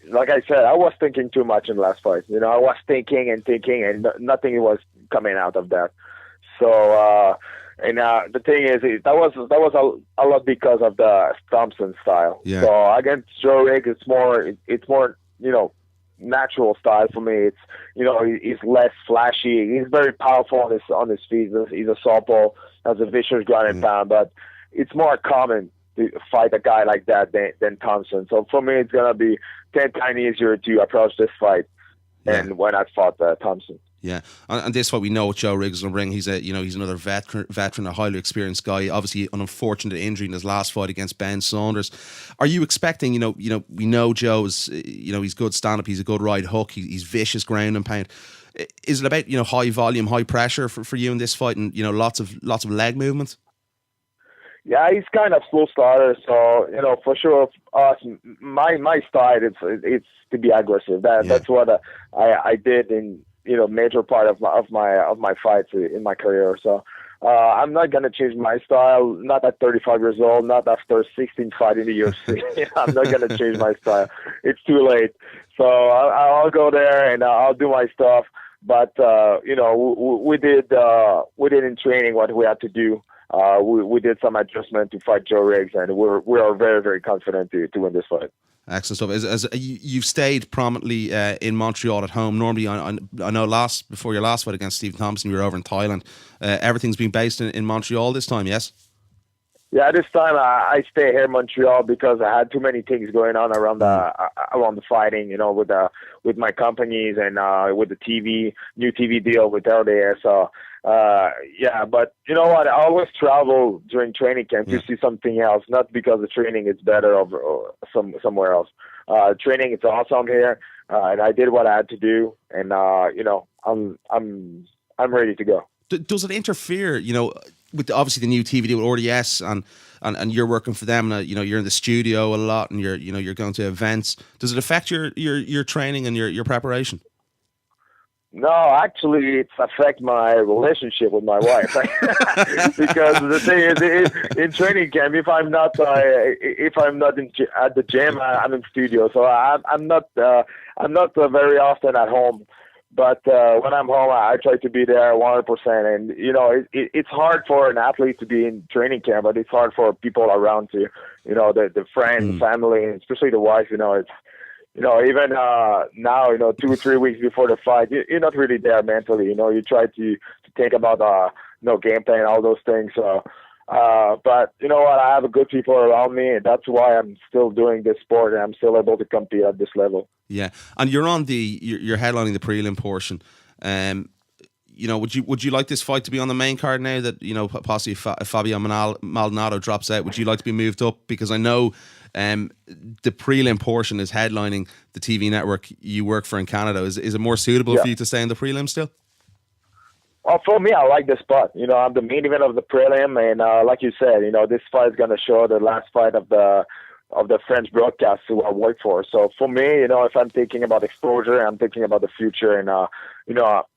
Like I said, I was thinking too much in the last fight. I was thinking and nothing was coming out of that. So, the thing is, that was a lot because of the Thompson style. Yeah. So against Joe Riggs, it's more, natural style for me. It's he's less flashy. He's very powerful on his feet. He's a southpaw, has a vicious ground and pound, but it's more common to fight a guy like that than Thompson. So for me, it's gonna be 10 times easier to approach this fight than when I fought Thompson. Yeah, and this fight we know what Joe Riggs will bring. He's another veteran, a highly experienced guy. Obviously, an unfortunate injury in his last fight against Ben Saunders. Are you expecting? We know Joe's. He's good stand up. He's a good right hook. He's vicious ground and pound. Is it about high volume, high pressure for you in this fight, and lots of leg movement? Yeah, he's kind of slow starter, so for sure, my style it's to be aggressive. That's what I did in. Major part of my fights in my career. So I'm not gonna change my style. Not at 35 years old. Not after 16 fights in the UFC. I'm not gonna change my style. It's too late. So I'll go there and I'll do my stuff. But we did in training what we had to do. We did some adjustment to fight Joe Riggs, and we are very, very confident to win this fight. Excellent stuff. As you've stayed prominently in Montreal at home. Normally, I know before your last fight against Stephen Thompson, you were over in Thailand. Everything's been based in Montreal this time, yes? Yeah, this time I stay here in Montreal because I had too many things going on around the fighting. With my companies and with the new TV deal with RDS. So. But you know what? I always travel during training camp to see something else, not because the training is better or somewhere else. Training is awesome here, and I did what I had to do, and I'm ready to go. Does it interfere, with obviously the new TV deal with RDS and you're working for them, and you're in the studio a lot, and you're going to events? Does it affect your training and your preparation? No, actually, it's affect my relationship with my wife because the thing is, in training camp, if I'm not at the gym, I'm in studio, so I'm not very often at home. But when I'm home, I try to be there 100%. And it's hard for an athlete to be in training camp, but it's hard for people around to, the friends, family, and especially the wife. It's. Even now, 2 or 3 weeks before the fight, you're not really there mentally. You try to think about game plan, all those things. So, but you know what? I have good people around me, and that's why I'm still doing this sport, and I'm still able to compete at this level. Yeah, and you're headlining the prelim portion. You know, would you like this fight to be on the main card now that, you know, possibly if Fabio Maldonado drops out? Would you like to be moved up? Because I know the prelim portion is headlining the TV network you work for in Canada. Is it more suitable for you to stay in the prelim still? Well, for me, I like the spot. You know, I'm the main event of the prelim, and like you said, you know, this fight is going to show the last fight of the French broadcast who I work for. So for me, you know, if I'm thinking about exposure, I'm thinking about the future, and you know,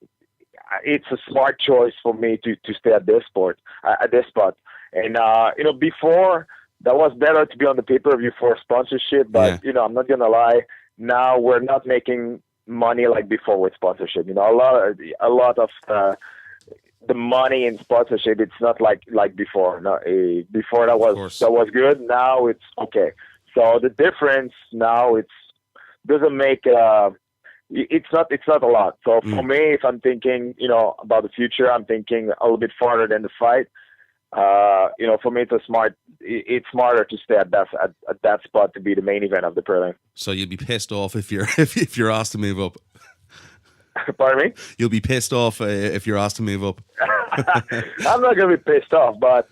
it's a smart choice for me to stay at this spot. And you know, before that was better to be on the pay-per-view for sponsorship, but you know, I'm not gonna lie. Now we're not making money like before with sponsorship. You know, a lot of the money in sponsorship, it's not like before. No, before that was good. Now it's okay. So the difference now doesn't make it's not a lot. So for me, if I'm thinking, you know, about the future, I'm thinking a little bit farther than the fight. You know, for me, it's smarter to stay at that spot to be the main event of the prelim. So you'll be pissed off if you're asked to move up. Pardon me? You'll be pissed off if you're asked to move up. I'm not gonna be pissed off, but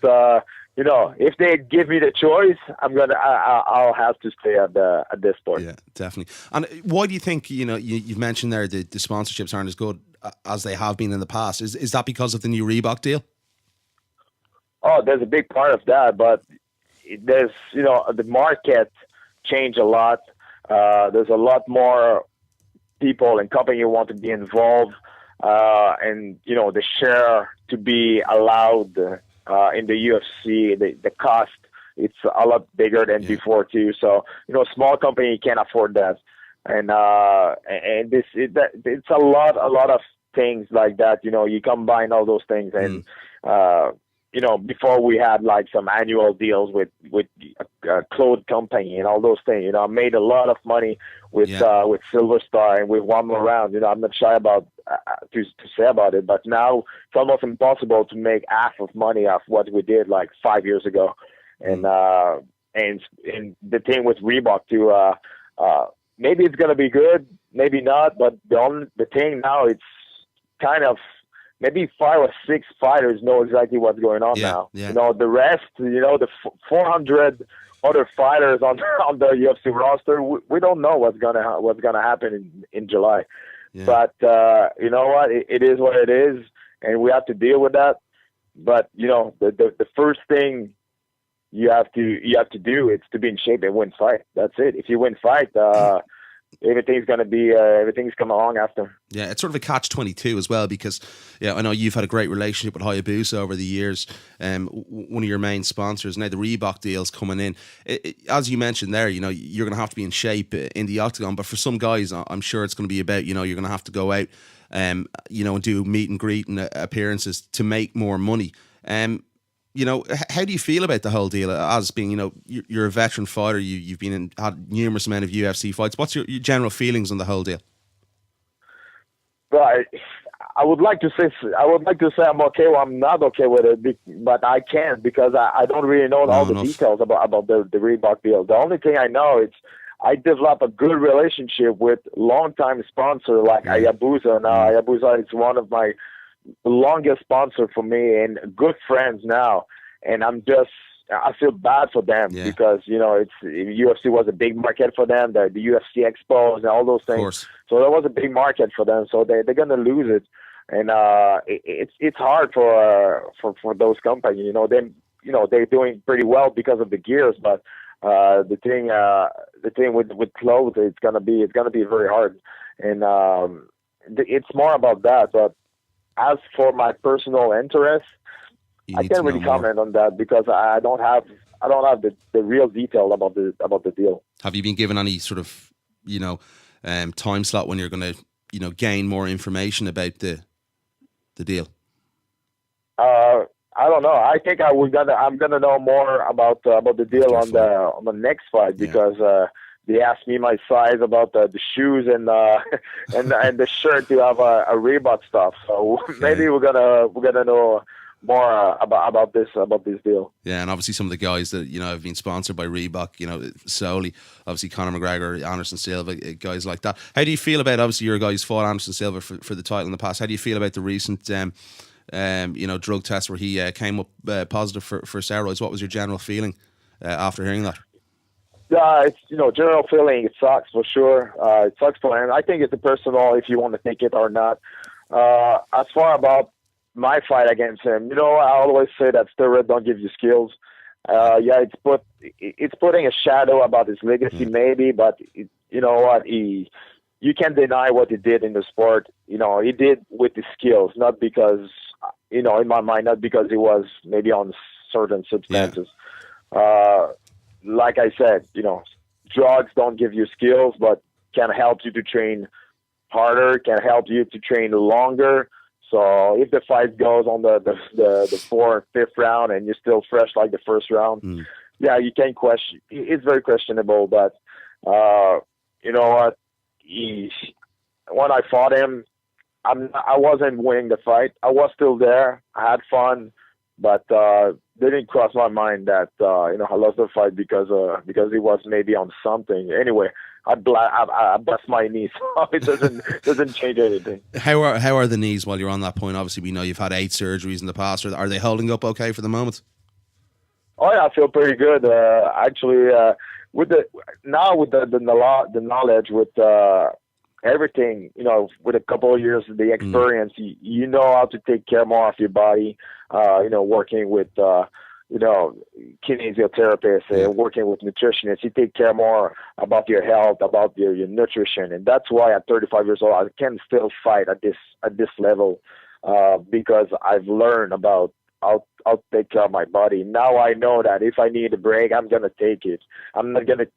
you know, if they give me the choice, I'll have to stay at this point. Yeah, definitely. And why do you think, you know, you've mentioned there the sponsorships aren't as good as they have been in the past? Is that because of the new Reebok deal? Oh, there's a big part of that, but there's, you know, the market changed a lot. There's a lot more people and companies who want to be involved, and you know, the share to be allowed in the UFC, the cost, it's a lot bigger than before too. So, you know, a small company can't afford that, and it's a lot of things like that. You know, you combine all those things, and you know, before we had like some annual deals with a clothes company and all those things. You know, I made a lot of money with Silver Star and with One More Round. You know, I'm not shy about to say about it, but now it's almost impossible to make half of money off what we did like 5 years ago. And the thing with Reebok too, maybe it's gonna be good, maybe not. But the thing now, it's kind of maybe 5 or 6 fighters know exactly what's going on now. Yeah. You know, the rest, you know, the 400 other fighters on the UFC roster, we don't know what's gonna happen in July. Yeah. But you know what? It is what it is, and we have to deal with that. But you know, the first thing you have to do is to be in shape and win fight. That's it. If you win fight, everything's coming along after. Yeah, it's sort of a catch-22 as well, because I know you've had a great relationship with Hayabusa over the years, one of your main sponsors. Now the Reebok deal's coming in. As you mentioned there, you know, you're going to have to be in shape in the octagon, but for some guys, I'm sure it's going to be about, you know, you're going to have to go out, you know, and do meet and greet and appearances to make more money. You know, how do you feel about the whole deal? As being, you know, you're a veteran fighter, you've had numerous amount of UFC fights. What's your general feelings on the whole deal? Well, I would like to say I'm okay. Well, I'm not okay with it, but I can't because I don't really know all the details about the Reebok deal. The only thing I know is I developed a good relationship with longtime sponsor like Hayabusa. Now Hayabusa is one of my longest sponsor for me and good friends now, and I feel bad for them because, you know, UFC was a big market for them, the UFC expos and all those things. So that was a big market for them, so they're gonna lose it, and it's hard for those companies. You know, they're doing pretty well because of the gears, but the thing with clothes, it's gonna be very hard, and it's more about that. But as for my personal interest, I can't really comment on that because I don't have the real detail about the deal. Have you been given any sort of, you know, time slot when you're going to, you know, gain more information about the deal? I don't know. I think I'm gonna know more about the deal on the next fight because they asked me my size about the shoes and the shirt to have a Reebok stuff. So maybe we're gonna know more about this deal. Yeah, and obviously some of the guys that have been sponsored by Reebok, solely. Obviously Conor McGregor, Anderson Silva, guys like that. How do you feel about? Obviously, your guys fought Anderson Silva for the title in the past. How do you feel about the recent, drug test where he came up positive for steroids? What was your general feeling after hearing that? It's general feeling. It sucks for sure. It sucks for him. I think it's a personal if you want to take it or not. As far about my fight against him, I always say that steroids don't give you skills. It's putting a shadow about his legacy, maybe, but you know what? You can't deny what he did in the sport. He did with his skills, not because, in my mind, not because he was maybe on certain substances. Yeah. Like I said, drugs don't give you skills, but can help you to train harder, can help you to train longer. So if the fight goes on the fourth, fifth round and you're still fresh like the first round, you can't question. It's very questionable, but you know what? When I fought him, I wasn't winning the fight. I was still there. I had fun, but didn't cross my mind that I lost the fight because he was maybe on something. Anyway, I bust my knees. It doesn't change anything. How are the knees while you're on that point? Obviously, we know you've had 8 surgeries in the past. Are they holding up okay for the moment? Oh yeah, I feel pretty good. Actually, with the knowledge, with everything, with a couple of years of the experience, you know how to take care more of your body. Working with kinesiotherapist, working with nutritionists, you take care more about your health, about your nutrition, and that's why at 35 years old I can still fight at this level because I've learned about how to take care of my body. Now I know that if I need a break, I'm gonna take it. I'm not gonna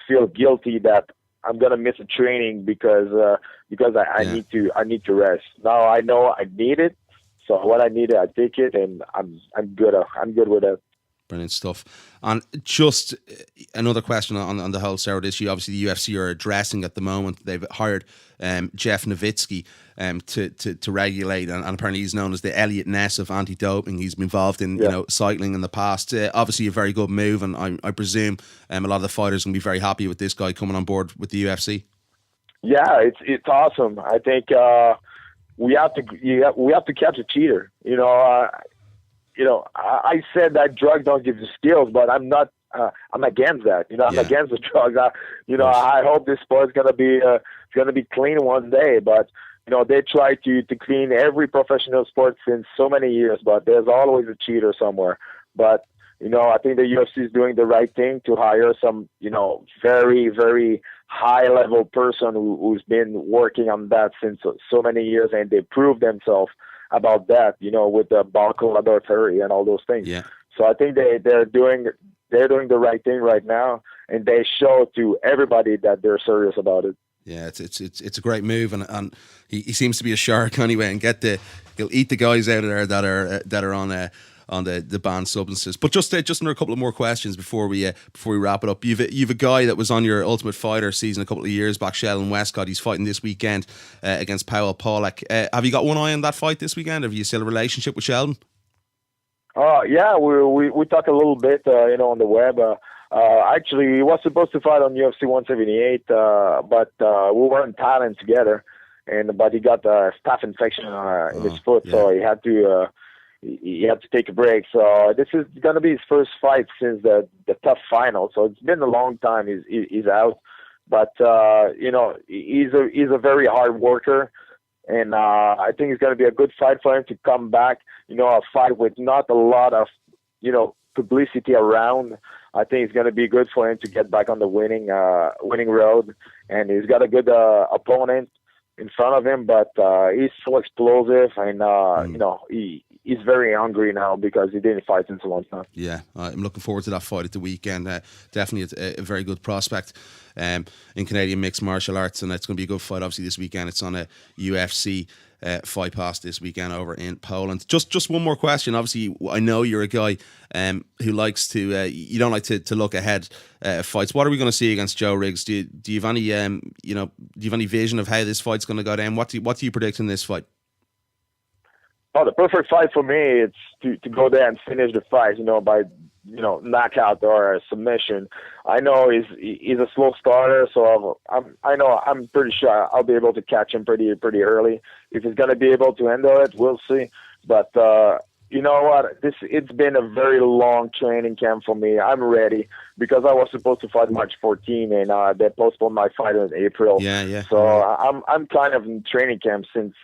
feel guilty that I'm gonna miss a training because I need to rest. Now I know I need it. So when I need it, I take it, and I'm good. I'm good with it. Brilliant stuff. And just another question on the whole steroid issue. Obviously, the UFC are addressing at the moment. They've hired Jeff Novitsky to regulate, and apparently he's known as the Elliot Ness of anti-doping. He's been involved in cycling in the past. Obviously, a very good move, and I presume a lot of the fighters can be very happy with this guy coming on board with the UFC. Yeah, it's awesome. I think. We have to catch a cheater. I said that drugs don't give you skills, but I'm not. I'm against that. I'm against the drugs. I hope this sport is gonna be clean one day. But they try to clean every professional sport since so many years. But there's always a cheater somewhere. But I think the UFC is doing the right thing to hire some very, very high-level person who's been working on that since so many years, and they proved themselves about that, with the buckle laboratory and all those things. Yeah. So I think they're doing the right thing right now, and they show to everybody that they're serious about it. Yeah, it's a great move, and he seems to be a shark anyway, and he'll eat the guys out of there that are on the banned substances. But just another couple of more questions before we wrap it up. You've a guy that was on your Ultimate Fighter season a couple of years back, Sheldon Westcott. He's fighting this weekend against Powell Pollack. Have you got one eye on that fight this weekend? Have you still a relationship with Sheldon? Yeah, we talk a little bit, on the web. Actually, he was supposed to fight on UFC 178, but we were in Thailand together, but he got a staph infection in his foot, so he had to. He had to take a break. So this is going to be his first fight since the tough final. So it's been a long time he's out. But, he's a very hard worker. And I think it's going to be a good fight for him to come back, a fight with not a lot of, publicity around. I think it's going to be good for him to get back on the winning road. And he's got a good opponent in front of him, but he's so explosive, and he's very hungry now because he didn't fight in so long time. Yeah, I'm looking forward to that fight at the weekend. Definitely a very good prospect in Canadian mixed martial arts, and it's going to be a good fight. Obviously, this weekend it's on a UFC Fight Pass this weekend over in Poland. Just one more question. Obviously, I know you're a guy who likes to you don't like to look ahead fights. What are we going to see against Joe Riggs? Do you have any do you have any vision of how this fight's going to go down? What do you predict in this fight? Oh, the perfect fight for me, it's to go there and finish the fight, by, knockout or a submission. I know he's a slow starter, so I'm pretty sure I'll be able to catch him pretty early. If he's going to be able to handle it, we'll see. But you know what? It's been a very long training camp for me. I'm ready because I was supposed to fight March 14, and they postponed my fight in April. Yeah. So I'm kind of in training camp since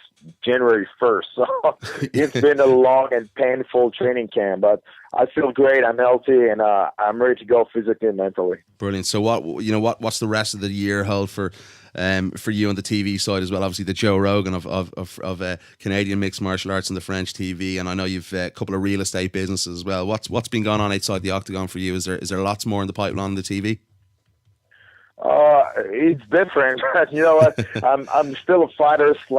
January 1st. So it's been a long and painful training camp, but I feel great. I'm healthy, and I'm ready to go physically and mentally. Brilliant. So what's the rest of the year hold for you on the TV side as well? Obviously, the Joe Rogan of Canadian mixed martial arts and the French TV, and I know you've a couple of real estate businesses as well. What's been going on outside the octagon for you? Is there lots more in the pipeline on the TV? It's different. You know what? I'm still a fighter /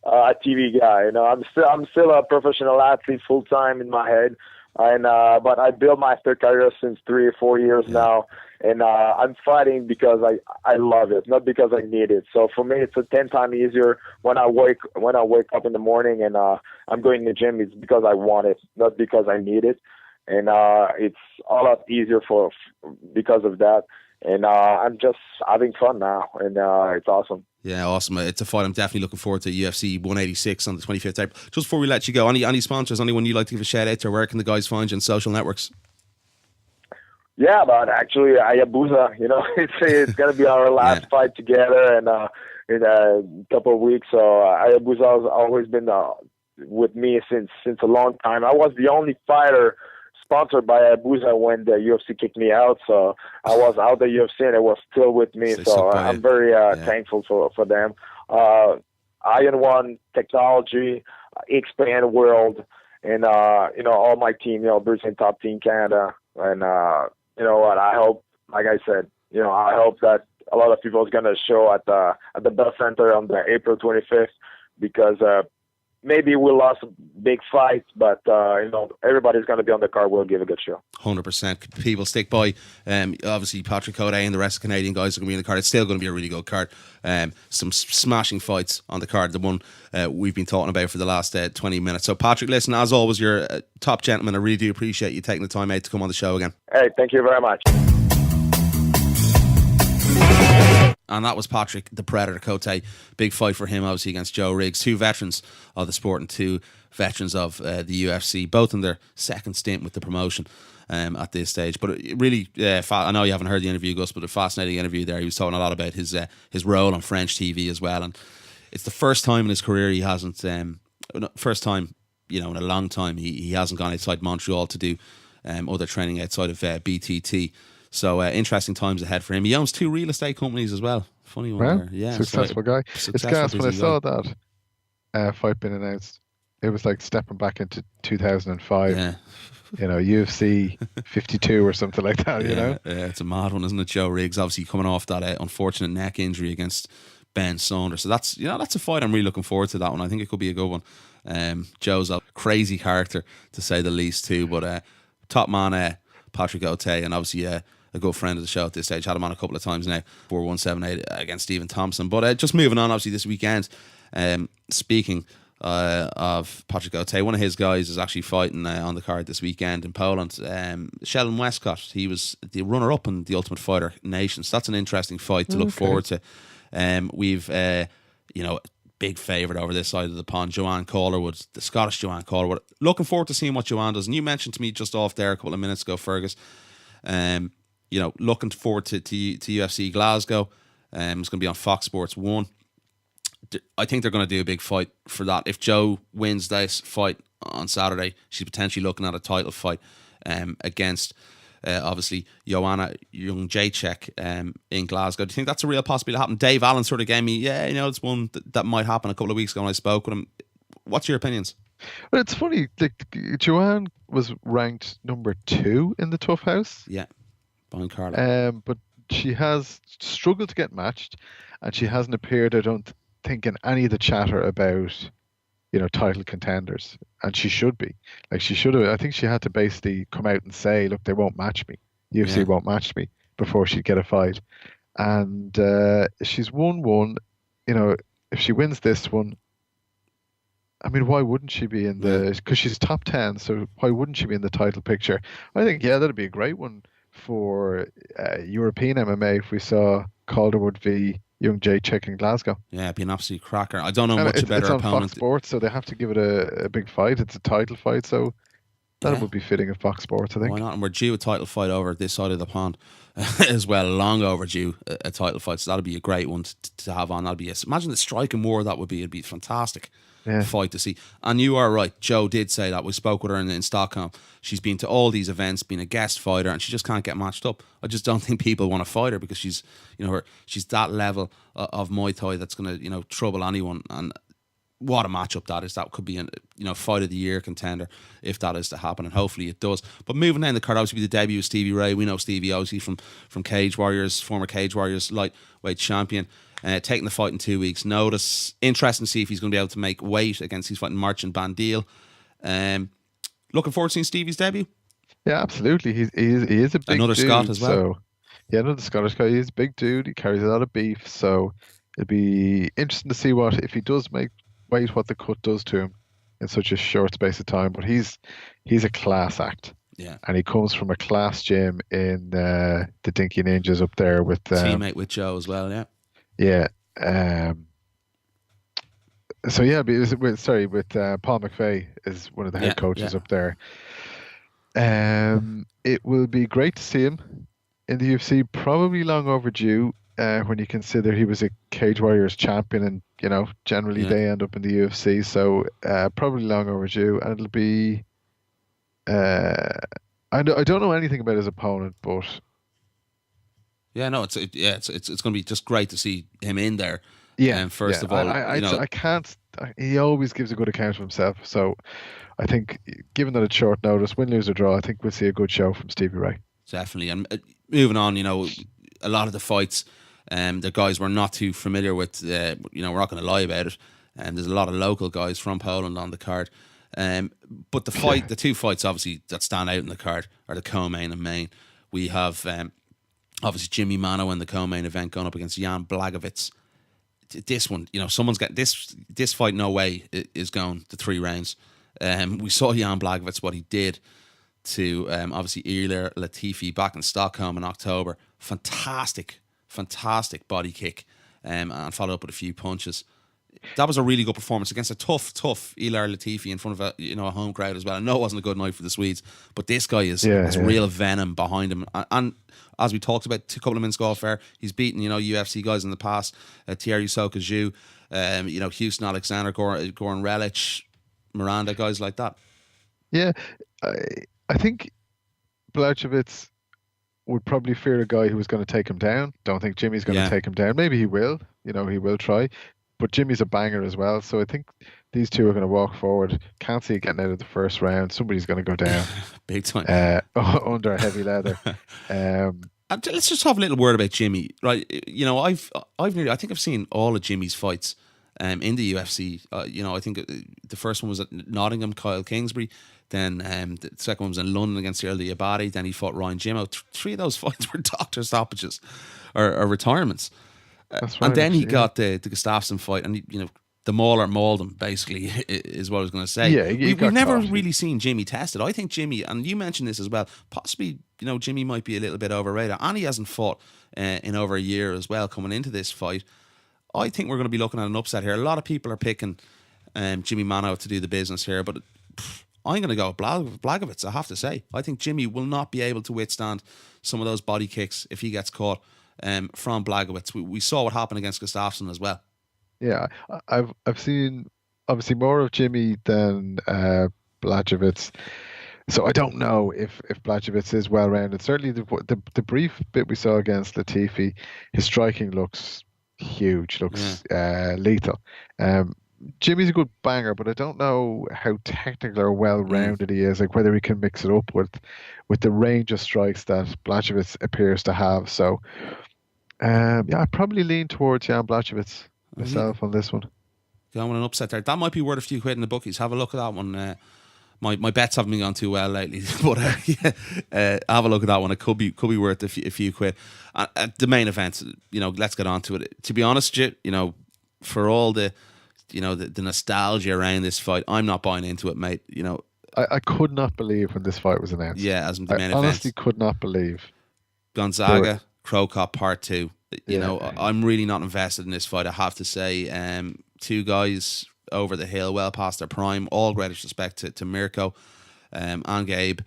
a TV guy. I'm still a professional athlete full time in my head, and but I built my third career since 3 or 4 years now. And I'm fighting because I love it, not because I need it. So for me, it's 10 times easier when I wake up in the morning and I'm going to the gym. It's because I want it, not because I need it. And it's a lot easier because of that. And I'm just having fun now, and it's awesome. Yeah, awesome. It's a fight I'm definitely looking forward to, UFC 186 on the 25th April. Just before we let you go, any sponsors, anyone you'd like to give a shout out to? Where can the guys find you on social networks? Yeah, but actually, Hayabusa, it's going to be our last fight together, and in a couple of weeks. So Hayabusa has always been with me since a long time. I was the only fighter sponsored by Hayabusa when the UFC kicked me out. So I was out of the UFC, and it was still with me. So I'm very thankful for them. Iron One Technology, Expand World, and all my team, Brisbane Top Team Canada, and you know what? I hope, like I said, I hope that a lot of people is going to show at the Bell Center on the April 25th, because maybe we lost a big fight, but everybody's going to be on the card. We'll give a good show. 100%. People stick by. Obviously, Patrick Cote and the rest of the Canadian guys are going to be in the card. It's still going to be a really good card. Some smashing fights on the card. The one we've been talking about for the last 20 minutes. So, Patrick, listen, as always, you're a top gentleman. I really do appreciate you taking the time out to come on the show again. Hey, thank you very much. And that was Patrick the Predator Cote. Big fight for him, obviously, against Joe Riggs. 2 veterans of the sport and 2 veterans of the UFC, both in their second stint with the promotion at this stage. But it really, I know you haven't heard the interview, Gus, but a fascinating interview there. He was talking a lot about his role on French TV as well. And it's the first time in his career he hasn't, first time, in a long time, he hasn't gone outside Montreal to do other training outside of BTT. So interesting times ahead for him. He owns 2 real estate companies as well. Funny one there. Yeah, successful guy. It's gas when I saw that fight being announced. It was like stepping back into 2005. Yeah. UFC 52 or something like that. Yeah, it's a mad one, isn't it? Joe Riggs obviously coming off that unfortunate neck injury against Ben Saunders. So that's a fight I'm really looking forward to. That one. I think it could be a good one. Joe's a crazy character to say the least too. But top man, Patrick Cote, and obviously a good friend of the show at this stage. Had him on a couple of times now for 178 against Stephen Thompson. But just moving on, obviously this weekend, speaking of Patrick Cote, one of his guys is actually fighting on the card this weekend in Poland. Sheldon Westcott, he was the runner-up in the Ultimate Fighter Nations. That's an interesting fight to look forward to. We've big favourite over this side of the pond, Joanne Calderwood, the Scottish Joanne Calderwood. Looking forward to seeing what Joanne does. And you mentioned to me just off there a couple of minutes ago, Fergus, looking forward to UFC Glasgow. It's going to be on Fox Sports 1. I think they're going to do a big fight for that. If Joe wins this fight on Saturday, she's potentially looking at a title fight against obviously Joanna Jędrzejczyk in Glasgow. Do you think that's a real possibility to happen? Dave Allen sort of gave me, it's one that might happen a couple of weeks ago when I spoke with him. What's your opinions? Well, it's funny. Joanne was ranked number 2 in the Tough House. Yeah, behind Carla. But she has struggled to get matched, and she hasn't appeared, I don't think, in any of the chatter about title contenders, and she should be. She should have. I think she had to basically come out and say, "Look, they won't match me. UFC won't match me," before she'd get a fight. And she's won one. If she wins this one, I mean, why wouldn't she be in the? Because she's top 10, so why wouldn't she be in the title picture? I think that'd be a great one for European MMA if we saw Calderwood v Young Jay Chick in Glasgow. Yeah, it'd be an absolute cracker. I don't know much about her opponent. It's on opponent. Fox Sports, so they have to give it a big fight. It's a title fight, so that would be fitting of Fox Sports, I think. Why not? And we're due a title fight over this side of the pond as well. Long overdue a title fight. So that'll be a great one to have on. That'll be imagine the striking war that would be. It'd be fantastic. Fight to see. And you are right. Joe did say that. We spoke with her in Stockholm. She's been to all these events, been a guest fighter, and she just can't get matched up. I just don't think people want to fight her because she's, she's that level of Muay Thai that's going to, trouble anyone. And what a matchup that is. That could be a, fight of the year contender if that is to happen, and hopefully it does. But moving down the card, obviously the debut of Stevie Ray. We know Stevie obviously from Cage Warriors, former Cage Warriors lightweight champion. Taking the fight in 2 weeks' notice. Interesting to see if he's going to be able to make weight against his fighting Merchant Bandil. Looking forward to seeing Stevie's debut. Yeah, absolutely. He is a big another dude, Scot as well. So, yeah, another Scottish guy. He's a big dude. He carries a lot of beef. So it'll be interesting to see if he does make weight, what the cut does to him in such a short space of time. But he's a class act. Yeah, and he comes from a class gym in the Dinky Ninjas up there with teammate with Joe as well. Yeah. Yeah. So yeah, with Paul McVeigh is one of the head coaches up there. It will be great to see him in the UFC. Probably long overdue when you consider he was a Cage Warriors champion, and generally they end up in the UFC. So probably long overdue, and it'll be. I don't know anything about his opponent, but. Yeah, no, it's going to be just great to see him in there. Yeah, first of all, I can't. He always gives a good account of himself. So, I think, given that it's short notice, win, lose or draw, I think we'll see a good show from Stevie Ray. Definitely. And moving on, a lot of the fights, the guys we're not too familiar with. We're not going to lie about it. And there's a lot of local guys from Poland on the card. But the two fights obviously that stand out in the card are the co-main and main. We have. Obviously, Jimmy Mano in the co-main event going up against Jan Blachowicz. This one, someone's got this fight. No way is going to 3 rounds. We saw Jan Blachowicz what he did to obviously Ilir Latifi back in Stockholm in October. Fantastic body kick, and followed up with a few punches. That was a really good performance against a tough Ilir Latifi in front of a home crowd as well. I know it wasn't a good night for the Swedes, but this guy has real venom behind him. And as we talked about a couple of minutes ago, he's beaten UFC guys in the past, Thierry Sokaju, Houston Alexander, Goran Relic, Miranda, guys like that. Yeah, I think Blachowicz would probably fear a guy who was going to take him down. Don't think Jimmy's going to take him down. Maybe he will. He will try. But Jimmy's a banger as well, so I think these two are going to walk forward. Can't see it getting out of the first round. Somebody's going to go down big time under a heavy leather. Let's just have a little word about Jimmy, right? I think I've seen all of Jimmy's fights in the UFC. I think the first one was at Nottingham, Kyle Kingsbury. Then the second one was in London against Early Abadi. Then he fought Ryan Jimmo. 3 of those fights were doctor stoppages or retirements. That's right, and then he got the Gustafsson fight, and the Mauler mauled him, basically, is what I was going to say. Yeah, we've never really seen Jimmy tested. I think Jimmy, and you mentioned this as well, possibly, Jimmy might be a little bit overrated, and he hasn't fought in over a year as well coming into this fight. I think we're going to be looking at an upset here. A lot of people are picking Jimmy Mano to do the business here, but I'm going to go with Blachowicz, I have to say. I think Jimmy will not be able to withstand some of those body kicks if he gets caught from Blachowicz. We saw what happened against Gustafsson as well. Yeah, I've seen obviously more of Jimmy than Blachowicz, so I don't know if Blachowicz is well rounded. Certainly, the brief bit we saw against Latifi, his striking looks huge, looks lethal. Jimmy's a good banger, but I don't know how technical or well rounded he is. Like whether he can mix it up with the range of strikes that Blachowicz appears to have. So, I probably lean towards Jan Blachowicz myself on this one. Going with an upset there. That might be worth a few quid in the bookies. Have a look at that one. My bets haven't been going too well lately, but have a look at that one. It could be worth a few quid. The main event, let's get on to it. To be honest with you, for all the the nostalgia around this fight. I'm not buying into it, mate. I could not believe when this fight was announced. Yeah, as the main event. I honestly could not believe. Gonzaga, Crow Cop Part 2. I'm really not invested in this fight, I have to say. Two guys over the hill, well past their prime. All greatest respect to Mirko and Gabe.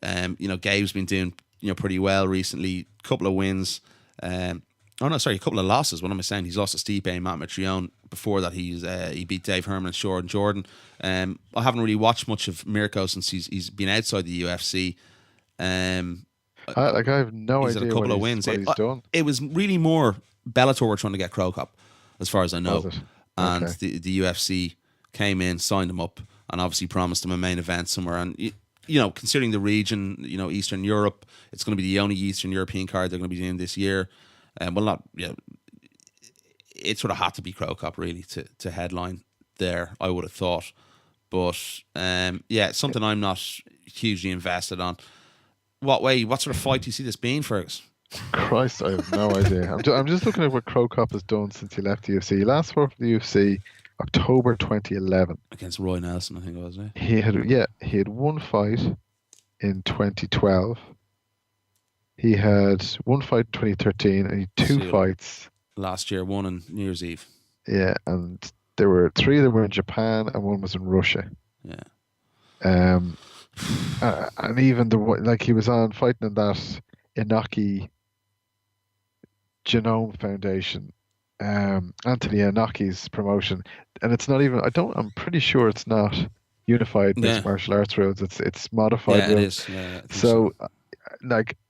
Gabe's been doing pretty well recently. Couple of wins. A couple of losses. What am I saying? He's lost to Stipe and Matt Mitrione. Before that, he beat Dave Herman and Sean Jordan. I haven't really watched much of Mirko since he's been outside the UFC. I have no idea. He's had a couple of wins. What he's done. It was really more Bellator were trying to get Crow Cop, as far as I know. And the UFC came in, signed him up, and obviously promised him a main event somewhere. And considering the region, Eastern Europe, it's going to be the only Eastern European card they're going to be doing this year. It sort of had to be Crow Cop really to headline there, I would have thought. But it's something I'm not hugely invested on. What sort of fight do you see this being, Fergus? Christ, I have no idea. I'm just looking at what Crow Cop has done since he left the UFC. He last fought for the UFC October 2011 against Roy Nelson, I think it was. He had one fight in 2012. He had one fight in 2013 and he had two fights last year. One on New Year's Eve. Yeah, and there were three that were in Japan and one was in Russia. Yeah. And even he was on fighting in that Inoki Genome Foundation, Anthony Inoki's promotion, and it's not even. I'm pretty sure it's not unified mixed martial arts rules. It's modified rules. It is. Yeah, so,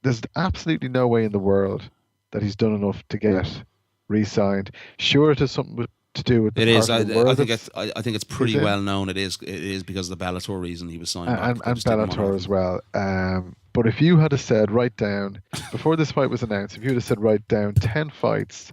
there's absolutely no way in the world that he's done enough to get re-signed. Sure, it has something to do with. It is. I think it's pretty well known. It is because of the Bellator reason he was signed back. And Bellator as well. But if you had said write down before this fight was announced, if you had said write down 10 fights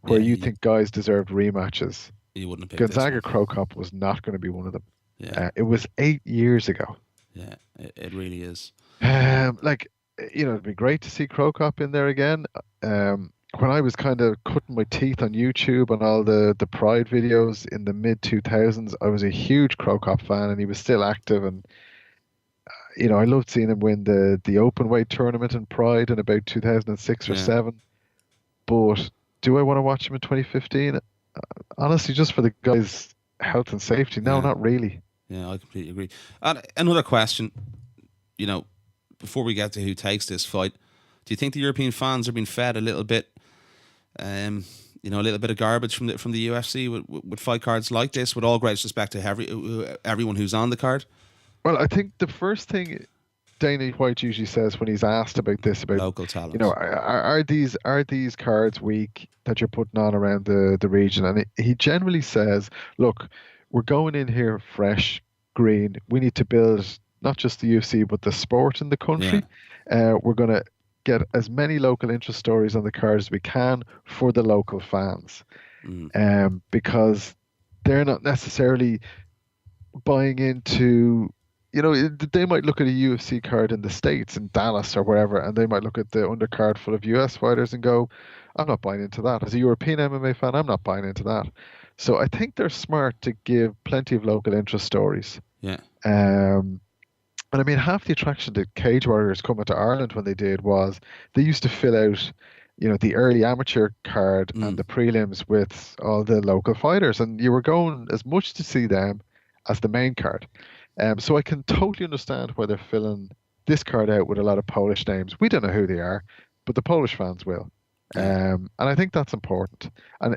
where you think guys deserved rematches, you wouldn't have picked Gonzaga Crow Cop was not going to be one of them. Yeah. It was 8 years ago. Yeah, it really is. It'd be great to see Crow Cop in there again. When I was kind of cutting my teeth on YouTube and all the Pride videos in the mid 2000s, I was a huge Crow Cop fan, and he was still active. And I loved seeing him win the open weight tournament in Pride in about 2006 or 7. But do I want to watch him in 2015? Honestly, just for the guy's health and safety, no, not really. Yeah, I completely agree. And another question, before we get to who takes this fight, do you think the European fans are being fed a little bit, a little bit of garbage from the UFC with fight cards like this? With all great respect to everyone who's on the card. Well, I think the first thing Dana White usually says when he's asked about local talent, are these cards weak that you're putting on around the region? And he generally says, look, we're going in here fresh, green. We need to build not just the UFC but the sport in the country. We're going to get as many local interest stories on the card as we can for the local fans, because they're not necessarily buying into. They might look at a UFC card in the States, in Dallas or wherever, and they might look at the undercard full of US fighters and go, I'm not buying into that. As a European MMA fan, I'm not buying into that. So I think they're smart to give plenty of local interest stories. Yeah. And I mean, half the attraction to Cage Warriors coming to Ireland when they did was they used to fill out, the early amateur card and the prelims with all the local fighters, and you were going as much to see them as the main card. So I can totally understand why they're filling this card out with a lot of Polish names. We don't know who they are, but the Polish fans will. And I think that's important. And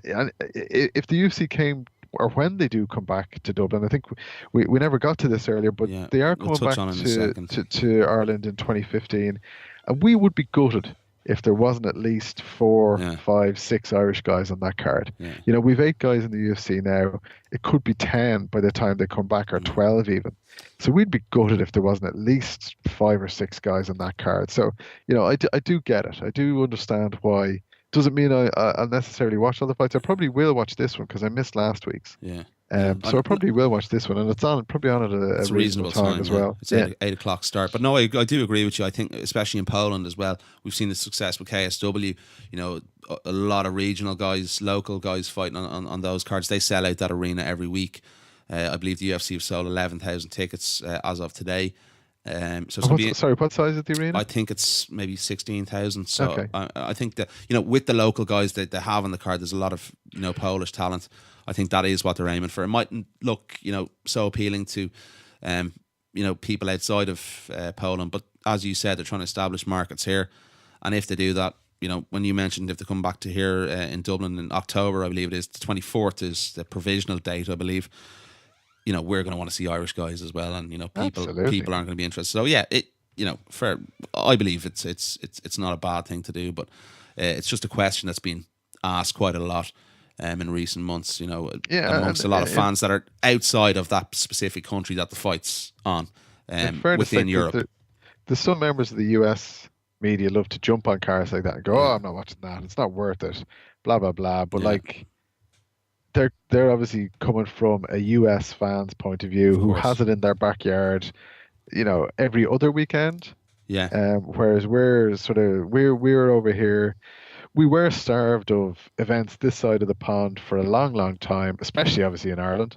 if the UFC came, or when they do come back to Dublin, I think we never got to this earlier, but they are coming back to Ireland in 2015. And we would be gutted if there wasn't at least 4, 5, 6 Irish guys on that card. We've 8 guys in the UFC now. It could be 10 by the time they come back, or 12 even. So we'd be gutted if there wasn't at least 5 or 6 guys on that card. So, I do get it. I do understand why. Doesn't mean I'll necessarily watch all the fights. I probably will watch this one because I missed last week's. Yeah. So I probably will watch this one, and it's probably on at a reasonable time as well. It's 8 o'clock start. But no, I do agree with you. I think, especially in Poland as well, we've seen the success with KSW. a lot of regional guys, local guys fighting on those cards. They sell out that arena every week. I believe the UFC have sold 11,000 tickets as of today. So what size is the arena? I think it's maybe 16,000. So okay. I think that, with the local guys that they have on the card, there's a lot of Polish talent. I think that is what they're aiming for. It mightn't look so appealing to people outside of Poland, but as you said, they're trying to establish markets here, and if they do that, when you mentioned if they come back to here in Dublin in October, I believe it is, the 24th is the provisional date, I believe. We're going to want to see Irish guys as well, and people aren't going to be interested. So yeah, I believe it's not a bad thing to do, but it's just a question that's been asked quite a lot in recent months. Amongst a lot of fans that are outside of that specific country that the fight's on within Europe. There's some members of the US media love to jump on cars like that and go, "Oh, I'm not watching that. It's not worth it." Blah blah blah. But they're obviously coming from a US fan's point of view who has it in their backyard, every other weekend. Yeah. Whereas we're over here, we were starved of events this side of the pond for a long, long time, especially obviously in Ireland.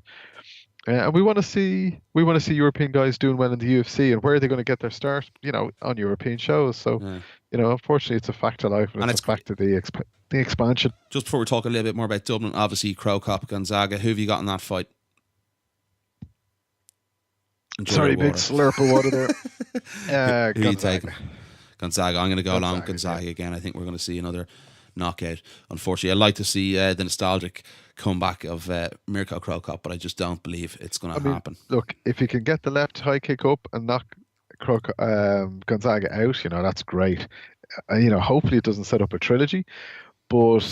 And we want to see European guys doing well in the UFC, and where are they going to get their start? On European shows. So, unfortunately, it's a fact of life, and it's a fact of the expansion. Just before we talk a little bit more about Dublin, obviously krakow Gonzaga. Who have you got in that fight? Sorry, big slurp of water there. Who are you taking? Gonzaga. I'm going to go along with Gonzaga again. I think we're going to see another knockout. Unfortunately, I'd like to see the nostalgic comeback of Mirko Cro Cop, but I just don't believe it's going to happen. Look, if he can get the left high kick up and knock Gonzaga out, that's great. Hopefully it doesn't set up a trilogy, but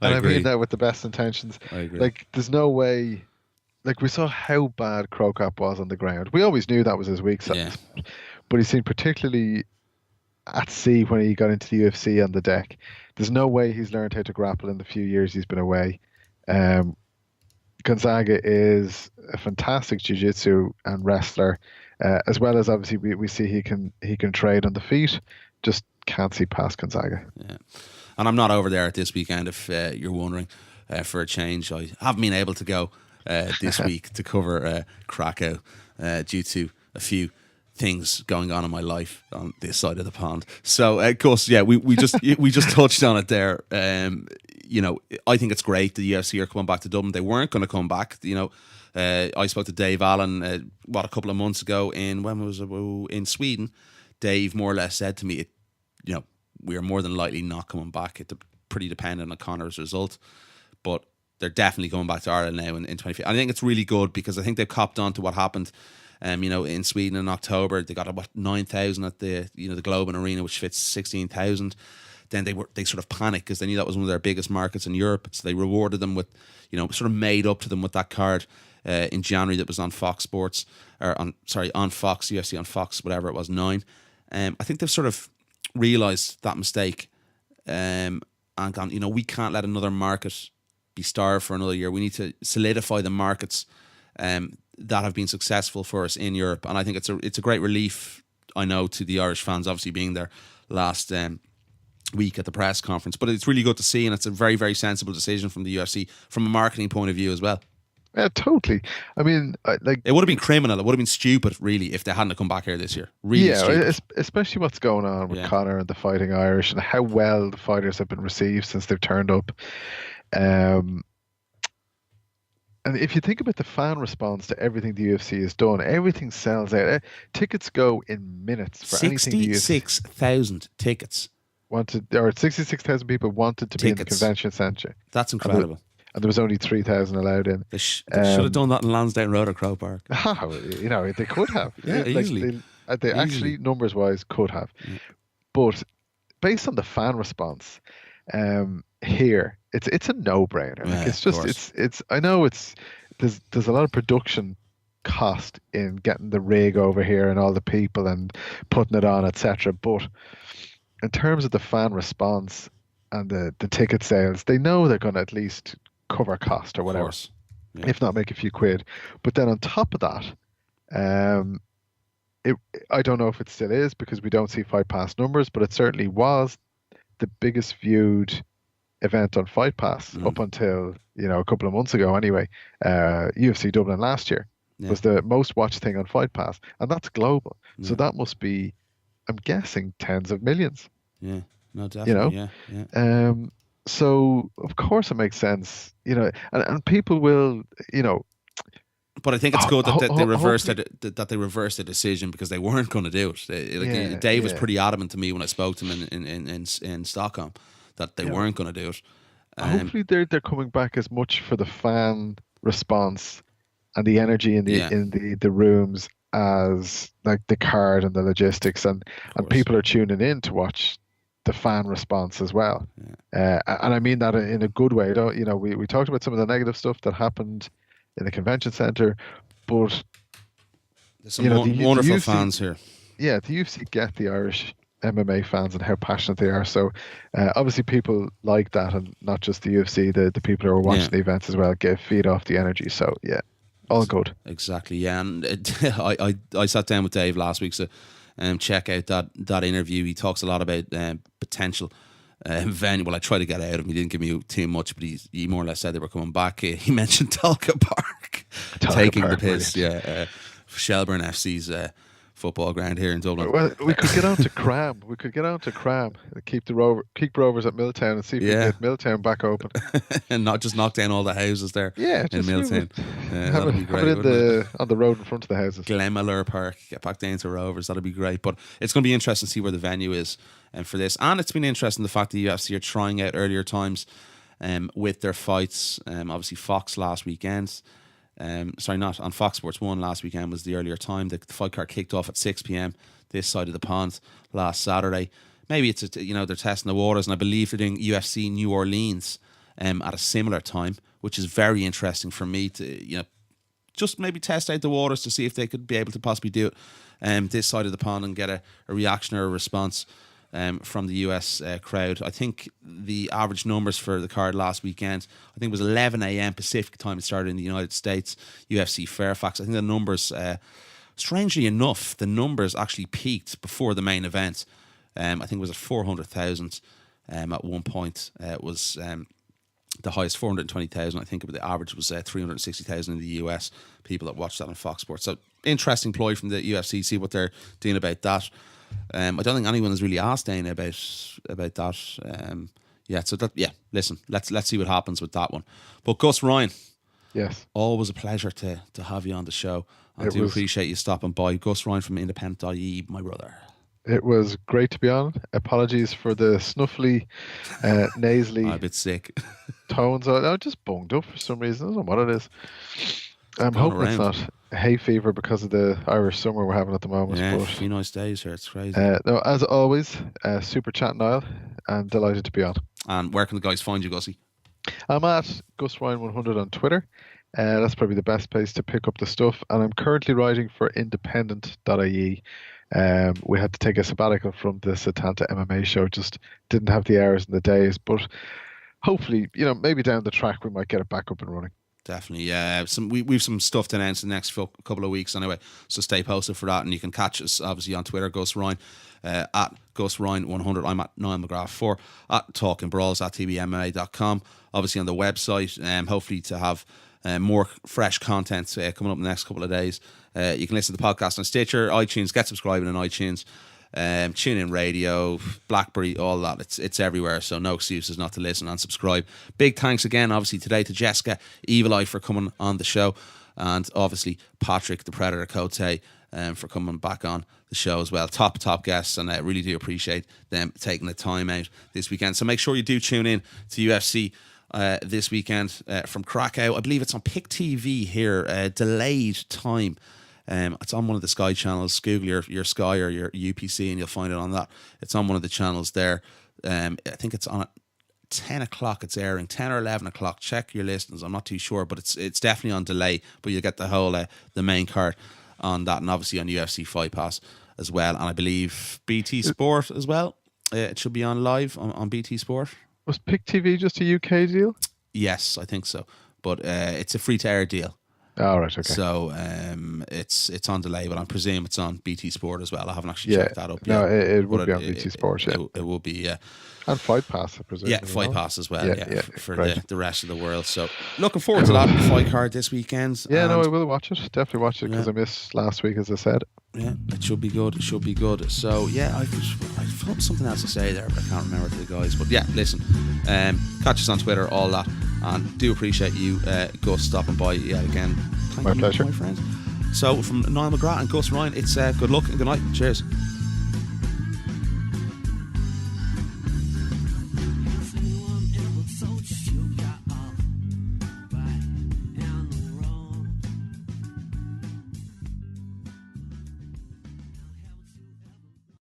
I mean that with the best intentions. I agree. There's no way. We saw how bad Cro Cop was on the ground. We always knew that was his weak side, but he seemed particularly at sea when he got into the UFC on the deck. There's no way he's learned how to grapple in the few years he's been away. Gonzaga is a fantastic jiu-jitsu and wrestler, as well as obviously we see he can trade on the feet. Just can't see past Gonzaga. Yeah, and I'm not over there at this weekend. If you're wondering, for a change, I haven't been able to go this week to cover Krakow due to a few things going on in my life on this side of the pond. So of course, we just touched on it there. I think it's great the UFC are coming back to Dublin. They weren't going to come back. I spoke to Dave Allen a couple of months ago in Sweden. Dave more or less said to me, we are more than likely not coming back. It's pretty dependent on Connor's result, but they're definitely going back to Ireland now in 2015. I think it's really good because I think they've copped on to what happened. In Sweden in October, they got about 9,000 at the Globen Arena, which fits 16,000. Then they sort of panicked because they knew that was one of their biggest markets in Europe. So they rewarded them with, sort of made up to them with that card in January that was on Fox Sports on Fox, UFC on Fox, whatever it was, 9. I think they've sort of realised that mistake and gone, we can't let another market be starved for another year. We need to solidify the markets that have been successful for us in Europe, and I think it's a great relief, I know, to the Irish fans obviously being there last week at the press conference, but it's really good to see, and it's a very, very sensible decision from the UFC from a marketing point of view as well. Yeah, totally. I mean, it would have been criminal, it would have been stupid really if they hadn't come back here this year. Really stupid. Especially what's going on with Conor and the Fighting Irish and how well the fighters have been received since they've turned up. And if you think about the fan response to everything the UFC has done, everything sells out. Tickets go in minutes for anything the UFC. 66,000 tickets. 66,000 people wanted to be in the convention centre. That's incredible. And there was only 3,000 allowed in. They should have done that in Lansdowne Road or Croke Park. They could have. Easily. They actually, numbers-wise, could have. Yeah. But based on the fan response, here it's a no-brainer. It's just it's I know there's a lot of production cost in getting the rig over here and all the people and putting it on, etc. But in terms of the fan response and the ticket sales, they know they're going to at least cover cost or whatever, if not make a few quid. But then on top of that, I don't know if it still is because we don't see Fight Pass numbers, but it certainly was the biggest viewed event on Fight Pass up until a couple of months ago. Anyway, UFC Dublin last year was the most watched thing on Fight Pass, and that's global. So that must be, I'm guessing, tens of millions. Yeah, no, definitely. So of course it makes sense, and people will, But I think it's good that they reversed it, that they reversed the decision because they weren't going to do it. Dave was pretty adamant to me when I spoke to him in Stockholm that they weren't going to do it. Hopefully they're coming back as much for the fan response and the energy in the rooms as like the card and the logistics, and people are tuning in to watch the fan response as well. And I mean that in a good way. We talked about some of the negative stuff that happened in the convention center, but there's some wonderful UFC, fans here. Yeah, the UFC get the Irish MMA fans and how passionate they are. So obviously people like that, and not just the UFC, the people who are watching the events as well feed off the energy. So yeah, all good. Exactly. Yeah, and I sat down with Dave last week, so check out that interview. He talks a lot about potential venue. Well, I tried to get out of him. He didn't give me too much, but he more or less said they were coming back. He mentioned Talca Park taking the piss. Brilliant. Yeah, Shelburne FC's football ground here in Dublin. Well, we could get on to Cram. Keep Rovers at Milltown and see if we can get Milltown back open. And not just knock down all the houses there in Milltown. That'd be great. On the road in front of the houses. Glenmalure Park, get back down to Rovers. That'd be great. But it's going to be interesting to see where the venue is for this. And it's been interesting the fact that UFC are trying out earlier times with their fights. Obviously Fox last weekend. Not on Fox Sports 1 last weekend was the earlier time. The fight card kicked off at 6 p.m. this side of the pond last Saturday. Maybe it's they're testing the waters, and I believe they're doing UFC New Orleans at a similar time, which is very interesting for me to just maybe test out the waters to see if they could be able to possibly do it this side of the pond and get a reaction or a response from the US crowd. I think the average numbers for the card last weekend, I think it was 11 a.m. Pacific time. It started in the United States, UFC Fairfax. I think the numbers, strangely enough, the numbers actually peaked before the main event. I think it was at 400,000 at one point. It was the highest 420,000. I think the average was 360,000 in the US, people that watched that on Fox Sports. So interesting ploy from the UFC, see what they're doing about that. I don't think anyone has really asked Dana about that. Listen, let's see what happens with that one. But Gus Ryan, yes, always a pleasure to have you on the show. I do appreciate you stopping by. Gus Ryan from Independent.ie, my brother. It was great to be on. Apologies for the snuffly, nasally. I'm a bit sick. Tones. I just bunged up for some reason. I don't know what it is. I'm hoping it's not hay fever because of the Irish summer we're having at the moment. Yeah, a few nice days here. It's crazy. No, as always, super chat, Niall, and delighted to be on. And where can the guys find you, Gussie? I'm at Gus Ryan 100 on Twitter. That's probably the best place to pick up the stuff. And I'm currently writing for Independent.ie. We had to take a sabbatical from the Satanta MMA show. Just didn't have the hours and the days. But hopefully, maybe down the track we might get it back up and running. Definitely, yeah. We've some stuff to announce in the next couple of weeks anyway, so stay posted for that. And you can catch us obviously on Twitter, Gus Ryan, at Gus Ryan 100. I'm at Niall McGrath 4, at Talkingbrawls, at tbmma.com. Obviously on the website, hopefully to have more fresh content coming up in the next couple of days. You can listen to the podcast on Stitcher, iTunes, get subscribing on iTunes. Tune in radio, BlackBerry, all that. It's everywhere, so no excuses not to listen and subscribe. Big thanks again obviously today to Jessica Evil Eye for coming on the show, and obviously Patrick the Predator Cote for coming back on the show as well. Top guests, and I really do appreciate them taking the time out this weekend. So make sure you do tune in to UFC this weekend from Krakow. I believe it's on Pick TV here, delayed time. It's on one of the Sky channels. Google your Sky or your UPC and you'll find it on that. It's on one of the channels there. I think it's on at 10 o'clock it's airing, 10 or 11 o'clock. Check your listings. I'm not too sure, but it's definitely on delay. But you'll get the whole, the main card on that, and obviously on UFC Fight Pass as well. And I believe BT Sport as well. It should be on live on BT Sport. Was Pick TV just a UK deal? Yes, I think so. But it's a free-to-air deal. Oh, right, okay. So it's on delay, but I presume it's on BT Sport as well. I haven't actually checked that up yet. No, it would be on BT Sport, It will be, yeah. And Fight Pass, I presume. Yeah, Fight Pass as well, for the rest of the world. So looking forward to that fight card this weekend. Yeah, no, I will watch it. Definitely watch it because I missed last week, as I said. Yeah, it should be good. It should be good. So yeah, I thought something else to say there, but I can't remember to the guys. But yeah, listen, catch us on Twitter, all that, and do appreciate you, Gus, stopping by yet again. Thank My you, pleasure, my friend. So from Niall McGrath and Gus Ryan, it's good luck and good night. Cheers.